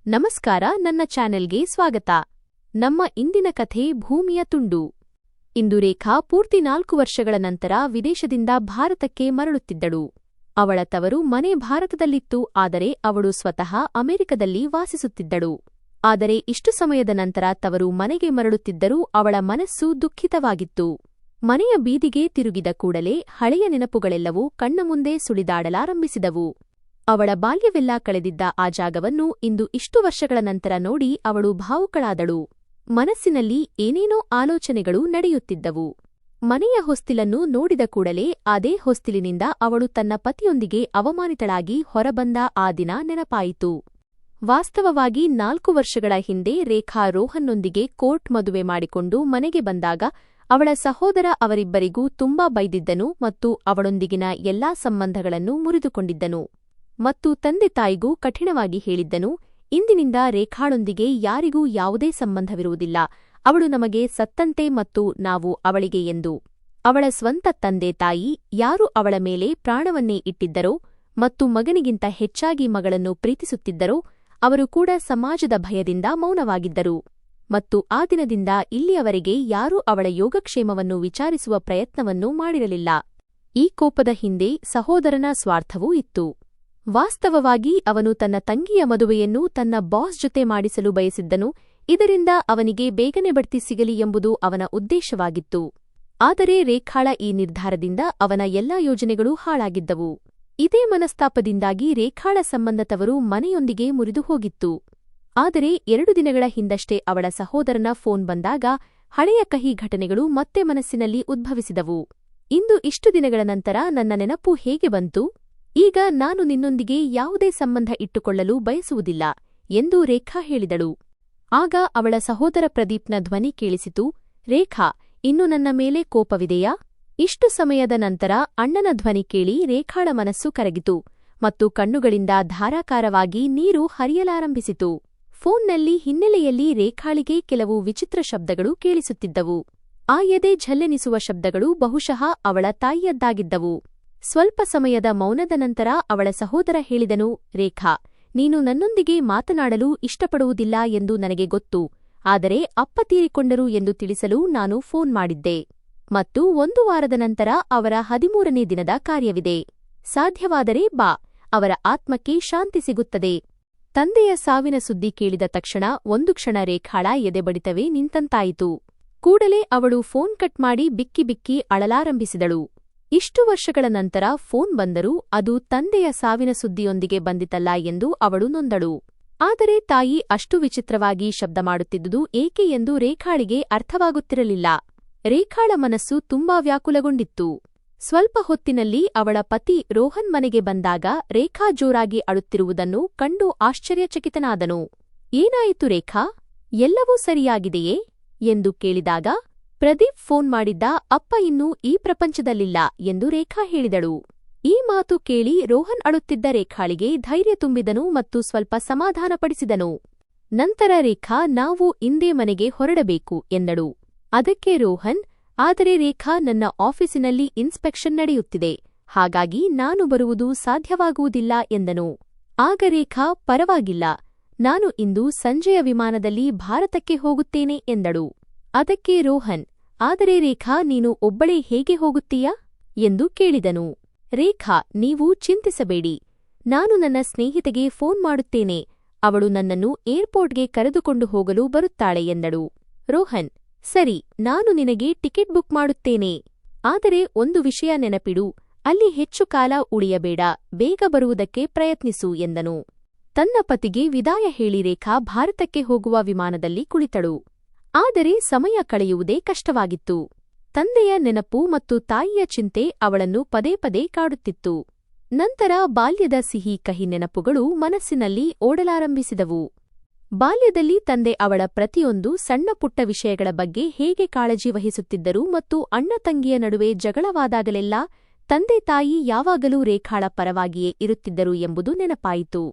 ನಮಸ್ಕಾರ, ನನ್ನ ಚಾನೆಲ್ಗೆ ಸ್ವಾಗತ. ನಮ್ಮ ಇಂದಿನ ಕಥೆ ಭೂಮಿಯ ತುಂಡು. ಇಂದು ರೇಖಾ ಪೂರ್ತಿ 4 ವರ್ಷಗಳ ನಂತರ ವಿದೇಶದಿಂದ ಭಾರತಕ್ಕೆ ಮರಳುತ್ತಿದ್ದಳು. ಅವಳ ತವರು ಮನೆ ಭಾರತದಲ್ಲಿತ್ತು, ಆದರೆ ಅವಳು ಸ್ವತಃ ಅಮೆರಿಕದಲ್ಲಿ ವಾಸಿಸುತ್ತಿದ್ದಳು. ಆದರೆ ಇಷ್ಟು ಸಮಯದ ನಂತರ ತವರು ಮನೆಗೆ ಮರಳುತ್ತಿದ್ದರೂ ಅವಳ ಮನಸ್ಸು ದುಃಖಿತವಾಗಿತ್ತು. ಮನೆಯ ಬೀದಿಗೆ ತಿರುಗಿದ ಕೂಡಲೇ ಹಳೆಯ ನೆನಪುಗಳೆಲ್ಲವೂ ಕಣ್ಣ ಮುಂದೆ ಸುಳಿದಾಡಲಾರಂಭಿಸಿದವು. ಅವಳ ಬಾಲ್ಯವೆಲ್ಲ ಕಳೆದಿದ್ದ ಆ ಜಾಗವನ್ನು ಇಂದು ಇಷ್ಟು ವರ್ಷಗಳ ನಂತರ ನೋಡಿ ಅವಳು ಭಾವುಕಳಾದಳು. ಮನಸ್ಸಿನಲ್ಲಿ ಏನೇನೋ ಆಲೋಚನೆಗಳು ನಡೆಯುತ್ತಿದ್ದವು. ಮನೆಯ ಹೊಸ್ತಿಲನ್ನು ನೋಡಿದ ಕೂಡಲೇ ಅದೇ ಹೊಸ್ತಿಲಿನಿಂದ ಅವಳು ತನ್ನ ಪತಿಯೊಂದಿಗೆ ಅವಮಾನಿತಳಾಗಿ ಹೊರಬಂದ ಆ ದಿನ ನೆನಪಾಯಿತು. ವಾಸ್ತವವಾಗಿ 4 ವರ್ಷಗಳ ಹಿಂದೆ ರೇಖಾ ರೋಹನ್ನೊಂದಿಗೆ ಕೋರ್ಟ್ ಮದುವೆ ಮಾಡಿಕೊಂಡು ಮನೆಗೆ ಬಂದಾಗ ಅವಳ ಸಹೋದರ ಅವರಿಬ್ಬರಿಗೂ ತುಂಬಾ ಬೈದಿದ್ದನು ಮತ್ತು ಅವಳೊಂದಿಗಿನ ಎಲ್ಲಾ ಸಂಬಂಧಗಳನ್ನು ಮುರಿದುಕೊಂಡಿದ್ದನು. ಮತ್ತು ತಂದೆ ತಾಯಿಗೂ ಕಠಿಣವಾಗಿ ಹೇಳಿದ್ದನು, ಇಂದಿನಿಂದ ರೇಖಾಳೊಂದಿಗೆ ಯಾರಿಗೂ ಯಾವುದೇ ಸಂಬಂಧವಿರುವುದಿಲ್ಲ, ಅವಳು ನಮಗೆ ಸತ್ತಂತೆ ಮತ್ತು ನಾವು ಅವಳಿಗೆ ಎಂದು. ಅವಳ ಸ್ವಂತ ತಂದೆ ತಾಯಿ ಯಾರು ಅವಳ ಮೇಲೆ ಪ್ರಾಣವನ್ನೇ ಇಟ್ಟಿದ್ದರೋ ಮತ್ತು ಮಗನಿಗಿಂತ ಹೆಚ್ಚಾಗಿ ಮಗಳನ್ನು ಪ್ರೀತಿಸುತ್ತಿದ್ದರೋ ಅವರು ಕೂಡ ಸಮಾಜದ ಭಯದಿಂದ ಮೌನವಾಗಿದ್ದರು. ಮತ್ತು ಆ ದಿನದಿಂದ ಇಲ್ಲಿಯವರೆಗೆ ಯಾರೂ ಅವಳ ಯೋಗಕ್ಷೇಮವನ್ನು ವಿಚಾರಿಸುವ ಪ್ರಯತ್ನವನ್ನೂ ಮಾಡಿರಲಿಲ್ಲ. ಈ ಕೋಪದ ಹಿಂದೆ ಸಹೋದರನ ಸ್ವಾರ್ಥವೂ ಇತ್ತು. ವಾಸ್ತವವಾಗಿ ಅವನು ತನ್ನ ತಂಗಿಯ ಮದುವೆಯನ್ನು ತನ್ನ ಬಾಸ್ ಜೊತೆ ಮಾಡಿಸಲು ಬಯಸಿದ್ದನು, ಇದರಿಂದ ಅವನಿಗೆ ಬೇಗನೆ ಬಡ್ತಿ ಸಿಗಲಿ ಎಂಬುದು ಅವನ ಉದ್ದೇಶವಾಗಿತ್ತು. ಆದರೆ ರೇಖಾಳ ಈ ನಿರ್ಧಾರದಿಂದ ಅವನ ಎಲ್ಲಾ ಯೋಜನೆಗಳೂ ಹಾಳಾಗಿದ್ದವು. ಇದೇ ಮನಸ್ತಾಪದಿಂದಾಗಿ ರೇಖಾಳ ಸಂಬಂಧದವರು ಮನೆಯೊಂದಿಗೆ ಮುರಿದು ಹೋಗಿತ್ತು. ಆದರೆ 2 ದಿನಗಳ ಹಿಂದಷ್ಟೇ ಅವಳ ಸಹೋದರನ ಫೋನ್ ಬಂದಾಗ ಹಳೆಯ ಕಹಿ ಘಟನೆಗಳು ಮತ್ತೆ ಮನಸ್ಸಿನಲ್ಲಿ ಉದ್ಭವಿಸಿದವು. ಇಂದು ಇಷ್ಟು ದಿನಗಳ ನಂತರ ನನ್ನ ನೆನಪು ಹೇಗೆ ಬಂತು? ಈಗ ನಾನು ನಿನ್ನೊಂದಿಗೆ ಯಾವುದೇ ಸಂಬಂಧ ಇಟ್ಟುಕೊಳ್ಳಲು ಬಯಸುವುದಿಲ್ಲ ಎಂದು ರೇಖಾ ಹೇಳಿದಳು. ಆಗ ಅವಳ ಸಹೋದರ ಪ್ರದೀಪ್ನ ಧ್ವನಿ ಕೇಳಿಸಿತು, ರೇಖಾ, ಇನ್ನು ನನ್ನ ಮೇಲೆ ಕೋಪವಿದೆಯಾ? ಇಷ್ಟು ಸಮಯದ ನಂತರ ಅಣ್ಣನ ಧ್ವನಿ ಕೇಳಿ ರೇಖಾಳ ಮನಸ್ಸು ಕರಗಿತು ಮತ್ತು ಕಣ್ಣುಗಳಿಂದ ಧಾರಾಕಾರವಾಗಿ ನೀರು ಹರಿಯಲಾರಂಭಿಸಿತು. ಫೋನ್ನಲ್ಲಿ ಹಿನ್ನೆಲೆಯಲ್ಲಿ ರೇಖಾಳಿಗೆ ಕೆಲವು ವಿಚಿತ್ರ ಶಬ್ದಗಳು ಕೇಳಿಸುತ್ತಿದ್ದವು. ಆ ಎದೆ ಝಲ್ಲೆನಿಸುವ ಶಬ್ದಗಳು ಬಹುಶಃ ಅವಳ ತಾಯಿಯದ್ದಾಗಿದ್ದವು. ಸ್ವಲ್ಪ ಸಮಯದ ಮೌನದ ನಂತರ ಅವಳ ಸಹೋದರ ಹೇಳಿದನು, ರೇಖಾ, ನೀನು ನನ್ನೊಂದಿಗೆ ಮಾತನಾಡಲು ಇಷ್ಟಪಡುವುದಿಲ್ಲ ಎಂದು ನನಗೆ ಗೊತ್ತು, ಆದರೆ ಅಪ್ಪ ತೀರಿಕೊಂಡರು ಎಂದು ತಿಳಿಸಲು ನಾನು ಫೋನ್ ಮಾಡಿದ್ದೆ. ಮತ್ತು 1 ವಾರದ ನಂತರ ಅವರ 13ನೇ ದಿನದ ಕಾರ್ಯವಿದೆ. ಸಾಧ್ಯವಾದರೆ ಬಾ, ಅವರ ಆತ್ಮಕ್ಕೆ ಶಾಂತಿ ಸಿಗುತ್ತದೆ. ತಂದೆಯ ಸಾವಿನ ಸುದ್ದಿ ಕೇಳಿದ ತಕ್ಷಣ ಒಂದು ಕ್ಷಣ ರೇಖಾಳ ಎದೆಬಡಿತವೇ ನಿಂತಂತಾಯಿತು. ಕೂಡಲೇ ಅವಳು ಫೋನ್ ಕಟ್ ಮಾಡಿ ಬಿಕ್ಕಿ ಬಿಕ್ಕಿ ಅಳಲಾರಂಭಿಸಿದಳು. ಇಷ್ಟು ವರ್ಷಗಳ ನಂತರ ಫೋನ್ ಬಂದರೂ ಅದು ತಂದೆಯ ಸಾವಿನ ಸುದ್ದಿಯೊಂದಿಗೆ ಬಂದಿತಲ್ಲ ಎಂದು ಅವಳು ನೊಂದಳು. ಆದರೆ ತಾಯಿ ಅಷ್ಟು ವಿಚಿತ್ರವಾಗಿ ಶಬ್ದ ಮಾಡುತ್ತಿದ್ದುದು ಏಕೆ ಎಂದು ರೇಖಾಳಿಗೆ ಅರ್ಥವಾಗುತ್ತಿರಲಿಲ್ಲ. ರೇಖಾಳ ಮನಸ್ಸು ತುಂಬಾ ವ್ಯಾಕುಲಗೊಂಡಿತ್ತು. ಸ್ವಲ್ಪ ಹೊತ್ತಿನಲ್ಲಿ ಅವಳ ಪತಿ ರೋಹನ್ ಮನೆಗೆ ಬಂದಾಗ ರೇಖಾ ಜೋರಾಗಿ ಅಳುತ್ತಿರುವುದನ್ನು ಕಂಡು ಆಶ್ಚರ್ಯಚಕಿತನಾದನು. ಏನಾಯಿತು ರೇಖಾ, ಎಲ್ಲವೂ ಸರಿಯಾಗಿದೆಯೇ ಎಂದು ಕೇಳಿದಾಗ ಪ್ರದೀಪ್ ಫೋನ್ ಮಾಡಿದ್ದ, ಅಪ್ಪ ಇನ್ನೂ ಈ ಪ್ರಪಂಚದಲ್ಲಿಲ್ಲ ಎಂದು ರೇಖಾ ಹೇಳಿದಳು. ಈ ಮಾತು ಕೇಳಿ ರೋಹನ್ ಅಳುತ್ತಿದ್ದ ರೇಖಾಳಿಗೆ ಧೈರ್ಯ ತುಂಬಿದನು ಮತ್ತು ಸ್ವಲ್ಪ ಸಮಾಧಾನಪಡಿಸಿದನು. ನಂತರ ರೇಖಾ, ನಾವು ಇಂದೇ ಮನೆಗೆ ಹೊರಡಬೇಕು ಎಂದಳು. ಅದಕ್ಕೆ ರೋಹನ್, ಆದರೆ ರೇಖಾ, ನನ್ನ ಆಫೀಸಿನಲ್ಲಿ ಇನ್ಸ್ಪೆಕ್ಷನ್ ನಡೆಯುತ್ತಿದೆ, ಹಾಗಾಗಿ ನಾನು ಬರುವುದು ಸಾಧ್ಯವಾಗುವುದಿಲ್ಲ ಎಂದನು. ಆಗ ರೇಖಾ, ಪರವಾಗಿಲ್ಲ, ನಾನು ಇಂದು ಸಂಜೆಯ ವಿಮಾನದಲ್ಲಿ ಭಾರತಕ್ಕೆ ಹೋಗುತ್ತೇನೆ ಎಂದಳು. ಅದಕ್ಕೆ ರೋಹನ್, ಆದರೆ ರೇಖಾ, ನೀನು ಒಬ್ಬಳೇ ಹೇಗೆ ಹೋಗುತ್ತೀಯಾ ಎಂದು ಕೇಳಿದನು. ರೇಖಾ, ನೀವು ಚಿಂತಿಸಬೇಡಿ, ನಾನು ನನ್ನ ಸ್ನೇಹಿತೆಗೆ ಫೋನ್ ಮಾಡುತ್ತೇನೆ, ಅವಳು ನನ್ನನ್ನು ಏರ್ಪೋರ್ಟ್ಗೆ ಕರೆದುಕೊಂಡು ಹೋಗಲು ಬರುತ್ತಾಳೆ ಎಂದಳು. ರೋಹನ್, ಸರಿ, ನಾನು ನಿನಗೆ ಟಿಕೆಟ್ ಬುಕ್ ಮಾಡುತ್ತೇನೆ. ಆದರೆ ಒಂದು ವಿಷಯ ನೆನಪಿಡು, ಅಲ್ಲಿ ಹೆಚ್ಚು ಕಾಲ ಉಳಿಯಬೇಡ, ಬೇಗ ಬರುವುದಕ್ಕೆ ಪ್ರಯತ್ನಿಸು ಎಂದನು. ತನ್ನ ಪತಿಗೆ ವಿದಾಯ ಹೇಳಿ ರೇಖಾ ಭಾರತಕ್ಕೆ ಹೋಗುವ ವಿಮಾನದಲ್ಲಿ ಕುಳಿತಳು. ಆದರೆ ಸಮಯ ಕಳೆಯುವುದೇ ಕಷ್ಟವಾಗಿತ್ತು. ತಂದೆಯ ನೆನಪು ಮತ್ತು ತಾಯಿಯ ಚಿಂತೆ ಅವಳನ್ನು ಪದೇ ಪದೇ ಕಾಡುತ್ತಿತ್ತು. ನಂತರ ಬಾಲ್ಯದ ಸಿಹಿ ಕಹಿ ನೆನಪುಗಳು ಮನಸ್ಸಿನಲ್ಲಿ ಓಡಲಾರಂಭಿಸಿದವು. ಬಾಲ್ಯದಲ್ಲಿ ತಂದೆ ಅವಳ ಪ್ರತಿಯೊಂದು ಸಣ್ಣ ಪುಟ್ಟ ವಿಷಯಗಳ ಬಗ್ಗೆ ಹೇಗೆ ಕಾಳಜಿ ವಹಿಸುತ್ತಿದ್ದರು ಮತ್ತು ಅಣ್ಣ ತಂಗಿಯ ನಡುವೆ ಜಗಳವಾದಾಗಲೆಲ್ಲ ತಂದೆ ತಾಯಿ ಯಾವಾಗಲೂ ರೇಖಾಳ ಪರವಾಗಿಯೇ ಇರುತ್ತಿದ್ದರು ಎಂಬುದು ನೆನಪಾಯಿತು.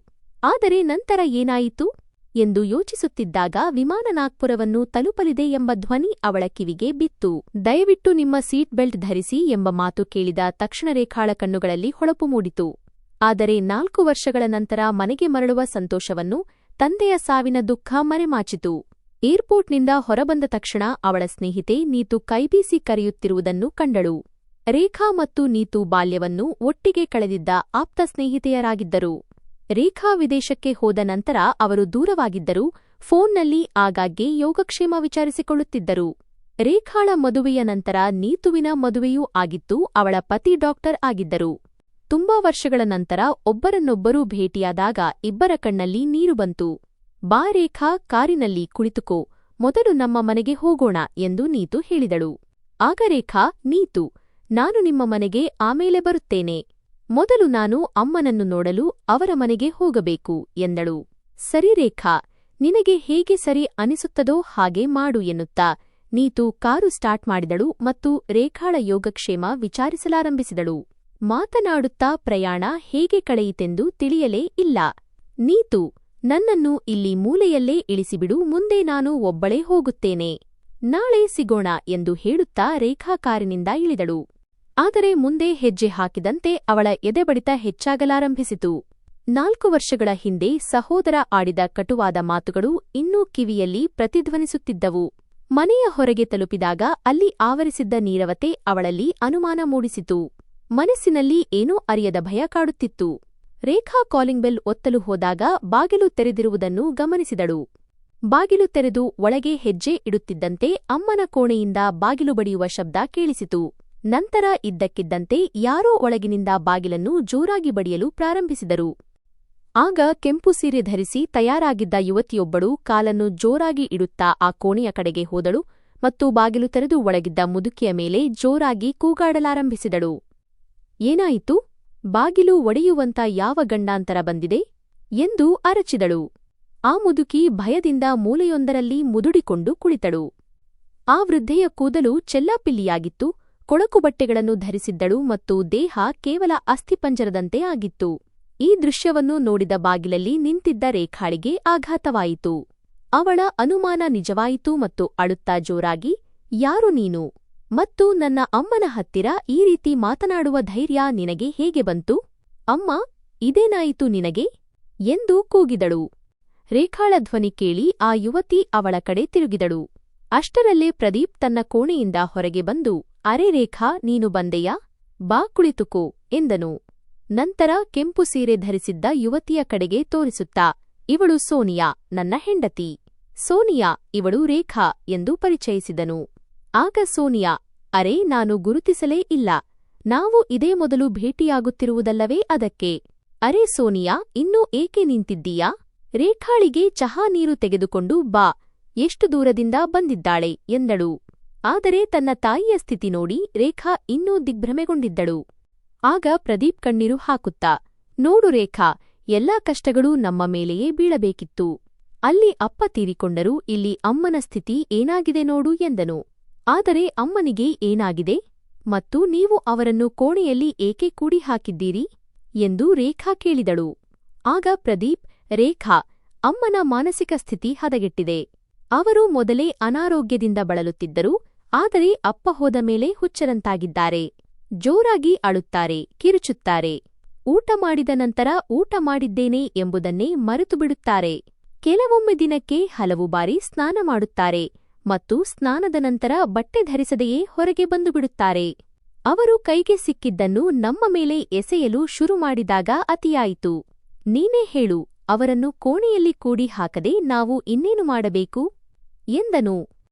ಆದರೆ ನಂತರ ಏನಾಯಿತು ಎಂದು ಯೋಚಿಸುತ್ತಿದ್ದಾಗ ವಿಮಾನ ನಾಗ್ಪುರವನ್ನು ತಲುಪಲಿದೆ ಎಂಬ ಧ್ವನಿ ಅವಳ ಕಿವಿಗೆ ಬಿತ್ತು. ದಯವಿಟ್ಟು ನಿಮ್ಮ ಸೀಟ್ ಬೆಲ್ಟ್ ಧರಿಸಿ ಎಂಬ ಮಾತು ಕೇಳಿದ ತಕ್ಷಣ ರೇಖಾಳ ಕಣ್ಣುಗಳಲ್ಲಿ ಹೊಳಪು ಮೂಡಿತು. ಆದರೆ 4 ವರ್ಷಗಳ ನಂತರ ಮನೆಗೆ ಮರಳುವ ಸಂತೋಷವನ್ನು ತಂದೆಯ ಸಾವಿನ ದುಃಖ ಮರೆಮಾಚಿತು. ಏರ್ಪೋರ್ಟ್ನಿಂದ ಹೊರಬಂದ ತಕ್ಷಣ ಅವಳ ಸ್ನೇಹಿತೆ ನೀತು ಕೈಬೀಸಿ ಕರೆಯುತ್ತಿರುವುದನ್ನು ಕಂಡಳು. ರೇಖಾ ಮತ್ತು ನೀತು ಬಾಲ್ಯವನ್ನು ಒಟ್ಟಿಗೆ ಕಳೆದಿದ್ದ ಆಪ್ತ ಸ್ನೇಹಿತೆಯರಾಗಿದ್ದರು. ರೇಖಾ ವಿದೇಶಕ್ಕೆ ಹೋದ ನಂತರ ಅವರು ದೂರವಾಗಿದ್ದರೂ ಫೋನ್ನಲ್ಲಿ ಆಗಾಗ್ಗೆ ಯೋಗಕ್ಷೇಮ ವಿಚಾರಿಸಿಕೊಳ್ಳುತ್ತಿದ್ದರು. ರೇಖಾಳ ಮದುವೆಯ ನಂತರ ನೀತುವಿನ ಮದುವೆಯೂ ಆಗಿತ್ತು. ಅವಳ ಪತಿ ಡಾಕ್ಟರ್ ಆಗಿದ್ದರು. ತುಂಬಾ ವರ್ಷಗಳ ನಂತರ ಒಬ್ಬರನ್ನೊಬ್ಬರು ಭೇಟಿಯಾದಾಗ ಇಬ್ಬರ ಕಣ್ಣಲ್ಲಿ ನೀರು ಬಂತು. ಬಾ ರೇಖಾ, ಕಾರಿನಲ್ಲಿ ಕುಳಿತುಕೋ, ಮೊದಲು ನಮ್ಮ ಮನೆಗೆ ಹೋಗೋಣ ಎಂದು ನೀತು ಹೇಳಿದಳು. ಆಗ ರೇಖಾ, ನೀತು, ನಾನು ನಿಮ್ಮ ಮನೆಗೆ ಆಮೇಲೆ ಬರುತ್ತೇನೆ. ಮೊದಲು ನಾನು ಅಮ್ಮನನ್ನು ನೋಡಲು ಅವರ ಮನೆಗೆ ಹೋಗಬೇಕು ಎಂದಳು. ಸರಿ ರೇಖಾ, ನಿನಗೆ ಹೇಗೆ ಸರಿ ಅನಿಸುತ್ತದೋ ಹಾಗೆ ಮಾಡು ಎನ್ನುತ್ತಾ ನೀತು ಕಾರು ಸ್ಟಾರ್ಟ್ ಮಾಡಿದಳು ಮತ್ತು ರೇಖಾಳ ಯೋಗಕ್ಷೇಮ ವಿಚಾರಿಸಲಾರಂಭಿಸಿದಳು. ಮಾತನಾಡುತ್ತಾ ಪ್ರಯಾಣ ಹೇಗೆ ಕಳೆಯಿತೆಂದು ತಿಳಿಯಲೇ ಇಲ್ಲ. ನೀತು, ನನ್ನನ್ನು ಇಲ್ಲಿ ಮೂಲೆಯಲ್ಲೇ ಇಳಿಸಿಬಿಡು, ಮುಂದೆ ನಾನು ಒಬ್ಬಳೇ ಹೋಗುತ್ತೇನೆ. ನಾಳೆ ಸಿಗೋಣ ಎಂದು ಹೇಳುತ್ತಾ ರೇಖಾ ಕಾರಿನಿಂದ ಇಳಿದಳು. ಆದರೆ ಮುಂದೆ ಹೆಜ್ಜೆ ಹಾಕಿದಂತೆ ಅವಳ ಎದೆಬಡಿತ ಹೆಚ್ಚಾಗಲಾರಂಭಿಸಿತು. 4 ವರ್ಷಗಳ ಹಿಂದೆ ಸಹೋದರ ಆಡಿದ ಕಟುವಾದ ಮಾತುಗಳು ಇನ್ನೂ ಕಿವಿಯಲ್ಲಿ ಪ್ರತಿಧ್ವನಿಸುತ್ತಿದ್ದವು. ಮನೆಯ ಹೊರಗೆ ತಲುಪಿದಾಗ ಅಲ್ಲಿ ಆವರಿಸಿದ್ದ ನೀರವತೆ ಅವಳಲ್ಲಿ ಅನುಮಾನ ಮೂಡಿಸಿತು. ಮನಸ್ಸಿನಲ್ಲಿ ಏನೋ ಅರಿಯದ ಭಯ ಕಾಡುತ್ತಿತ್ತು. ರೇಖಾ ಕಾಲಿಂಗ್ ಬೆಲ್ ಒತ್ತಲು ಹೋದಾಗ ಬಾಗಿಲು ತೆರೆದಿರುವುದನ್ನು ಗಮನಿಸಿದಳು. ಬಾಗಿಲು ತೆರೆದು ಒಳಗೆ ಹೆಜ್ಜೆ ಇಡುತ್ತಿದ್ದಂತೆ ಅಮ್ಮನ ಕೋಣೆಯಿಂದ ಬಾಗಿಲು ಬಡಿಯುವ ಶಬ್ದ ಕೇಳಿಸಿತು. ನಂತರ ಇದ್ದಕ್ಕಿದ್ದಂತೆ ಯಾರೋ ಒಳಗಿನಿಂದ ಬಾಗಿಲನ್ನು ಜೋರಾಗಿ ಬಡಿಯಲು ಪ್ರಾರಂಭಿಸಿದರು. ಆಗ ಕೆಂಪು ಸೀರೆ ಧರಿಸಿ ತಯಾರಾಗಿದ್ದ ಯುವತಿಯೊಬ್ಬಳು ಕಾಲನ್ನು ಜೋರಾಗಿ ಇಡುತ್ತಾ ಆ ಕೋಣೆಯ ಕಡೆಗೆ ಹೋದಳು ಮತ್ತು ಬಾಗಿಲು ತೆರೆದು ಒಳಗಿದ್ದ ಮುದುಕಿಯ ಮೇಲೆ ಜೋರಾಗಿ ಕೂಗಾಡಲಾರಂಭಿಸಿದಳು. ಏನಾಯಿತು? ಬಾಗಿಲು ಒಡೆಯುವಂತ ಯಾವ ಗಂಡಾಂತರ ಬಂದಿದೆ ಎಂದು ಅರಚಿದಳು. ಆ ಮುದುಕಿ ಭಯದಿಂದ ಮೂಲೆಯೊಂದರಲ್ಲಿ ಮುದುಡಿಕೊಂಡು ಕುಳಿತಳು. ಆ ವೃದ್ಧೆಯ ಕೂದಲು ಚೆಲ್ಲಾಪಿಲ್ಲಿಯಾಗಿತ್ತು. ಕೊಳಕು ಬಟ್ಟೆಗಳನ್ನು ಧರಿಸಿದ್ದಳು ಮತ್ತು ದೇಹ ಕೇವಲ ಅಸ್ಥಿಪಂಜರದಂತೆ ಆಗಿತ್ತು. ಈ ದೃಶ್ಯವನ್ನು ನೋಡಿದ ಬಾಗಿಲಲ್ಲಿ ನಿಂತಿದ್ದ ರೇಖಾಳಿಗೆ ಆಘಾತವಾಯಿತು. ಅವಳ ಅನುಮಾನ ನಿಜವಾಯಿತು ಮತ್ತು ಅಳುತ್ತಾ ಜೋರಾಗಿ, ಯಾರು ನೀನು? ಮತ್ತು ನನ್ನ ಅಮ್ಮನ ಹತ್ತಿರ ಈ ರೀತಿ ಮಾತನಾಡುವ ಧೈರ್ಯ ನಿನಗೆ ಹೇಗೆ ಬಂತು? ಅಮ್ಮ, ಇದೇನಾಯಿತು ನಿನಗೆ? ಎಂದು ಕೂಗಿದಳು. ರೇಖಾಳ ಧ್ವನಿ ಕೇಳಿ ಆ ಯುವತಿ ಅವಳ ಕಡೆ ತಿರುಗಿದಳು. ಅಷ್ಟರಲ್ಲೇ ಪ್ರದೀಪ್ ತನ್ನ ಕೋಣೆಯಿಂದ ಹೊರಗೆ ಬಂದು, ಅರೆ ರೇಖಾ, ನೀನು ಬಂದೆಯಾ? ಬಾ ಕುಳಿತುಕೋ ಎಂದನು. ನಂತರ ಕೆಂಪು ಸೀರೆ ಧರಿಸಿದ್ದ ಯುವತಿಯ ಕಡೆಗೆ ತೋರಿಸುತ್ತಾ, ಇವಳು ಸೋನಿಯಾ, ನನ್ನ ಹೆಂಡತಿ. ಸೋನಿಯಾ, ಇವಳು ರೇಖಾ ಎಂದು ಪರಿಚಯಿಸಿದನು. ಆಗ ಸೋನಿಯಾ, ಅರೆ, ನಾನು ಗುರುತಿಸಲೇ ಇಲ್ಲ. ನಾವು ಇದೇ ಮೊದಲು ಭೇಟಿಯಾಗುತ್ತಿರುವುದಲ್ಲವೇ ಅದಕ್ಕೆ. ಅರೆ ಸೋನಿಯಾ, ಇನ್ನೂ ಏಕೆ ನಿಂತಿದ್ದೀಯಾ? ರೇಖಾಳಿಗೆ ಚಹಾ ನೀರು ತೆಗೆದುಕೊಂಡು ಬಾ, ಎಷ್ಟು ದೂರದಿಂದ ಬಂದಿದ್ದಾಳೆ ಎಂದಳು. ಆದರೆ ತನ್ನ ತಾಯಿಯ ಸ್ಥಿತಿ ನೋಡಿ ರೇಖಾ ಇನ್ನೂ ದಿಗ್ಭ್ರಮೆಗೊಂಡಿದ್ದಳು. ಆಗ ಪ್ರದೀಪ್ ಕಣ್ಣೀರು ಹಾಕುತ್ತಾ, ನೋಡು ರೇಖಾ, ಎಲ್ಲಾ ಕಷ್ಟಗಳೂ ನಮ್ಮ ಮೇಲೆಯೇ ಬೀಳಬೇಕಿತ್ತು. ಅಲ್ಲಿ ಅಪ್ಪ ತೀರಿಕೊಂಡರೂ ಇಲ್ಲಿ ಅಮ್ಮನ ಸ್ಥಿತಿ ಏನಾಗಿದೆ ನೋಡು ಎಂದನು. ಆದರೆ ಅಮ್ಮನಿಗೆ ಏನಾಗಿದೆ? ಮತ್ತು ನೀವು ಅವರನ್ನು ಕೋಣೆಯಲ್ಲಿ ಏಕೆ ಕೂಡಿ ಹಾಕಿದ್ದೀರಿ ಎಂದು ರೇಖಾ ಕೇಳಿದಳು. ಆಗ ಪ್ರದೀಪ್, ರೇಖಾ, ಅಮ್ಮನ ಮಾನಸಿಕ ಸ್ಥಿತಿ ಹದಗೆಟ್ಟಿದೆ. ಅವರು ಮೊದಲೇ ಅನಾರೋಗ್ಯದಿಂದ ಬಳಲುತ್ತಿದ್ದರು. ಆದರೆ ಅಪ್ಪ ಹೋದ ಮೇಲೆ ಹುಚ್ಚರಂತಾಗಿದ್ದಾರೆ. ಜೋರಾಗಿ ಅಳುತ್ತಾರೆ, ಕಿರುಚುತ್ತಾರೆ. ಊಟ ಮಾಡಿದ ನಂತರ ಊಟ ಮಾಡಿದ್ದೇನೆ ಎಂಬುದನ್ನೇ ಮರೆತುಬಿಡುತ್ತಾರೆ. ಕೆಲವೊಮ್ಮೆ ದಿನಕ್ಕೆ ಹಲವು ಬಾರಿ ಸ್ನಾನ ಮಾಡುತ್ತಾರೆ ಮತ್ತು ಸ್ನಾನದ ನಂತರ ಬಟ್ಟೆ ಧರಿಸದೆಯೇ ಹೊರಗೆ ಬಂದುಬಿಡುತ್ತಾರೆ. ಅವರು ಕೈಗೆ ಸಿಕ್ಕಿದ್ದನ್ನು ನಮ್ಮ ಮೇಲೆ ಎಸೆಯಲು ಶುರು ಮಾಡಿದಾಗ ಅತಿಯಾಯಿತು. ನೀನೇ ಹೇಳು, ಅವರನ್ನು ಕೋಣೆಯಲ್ಲಿ ಕೂಡಿ ಹಾಕದೆ ನಾವು ಇನ್ನೇನು ಮಾಡಬೇಕು ಎಂದನು.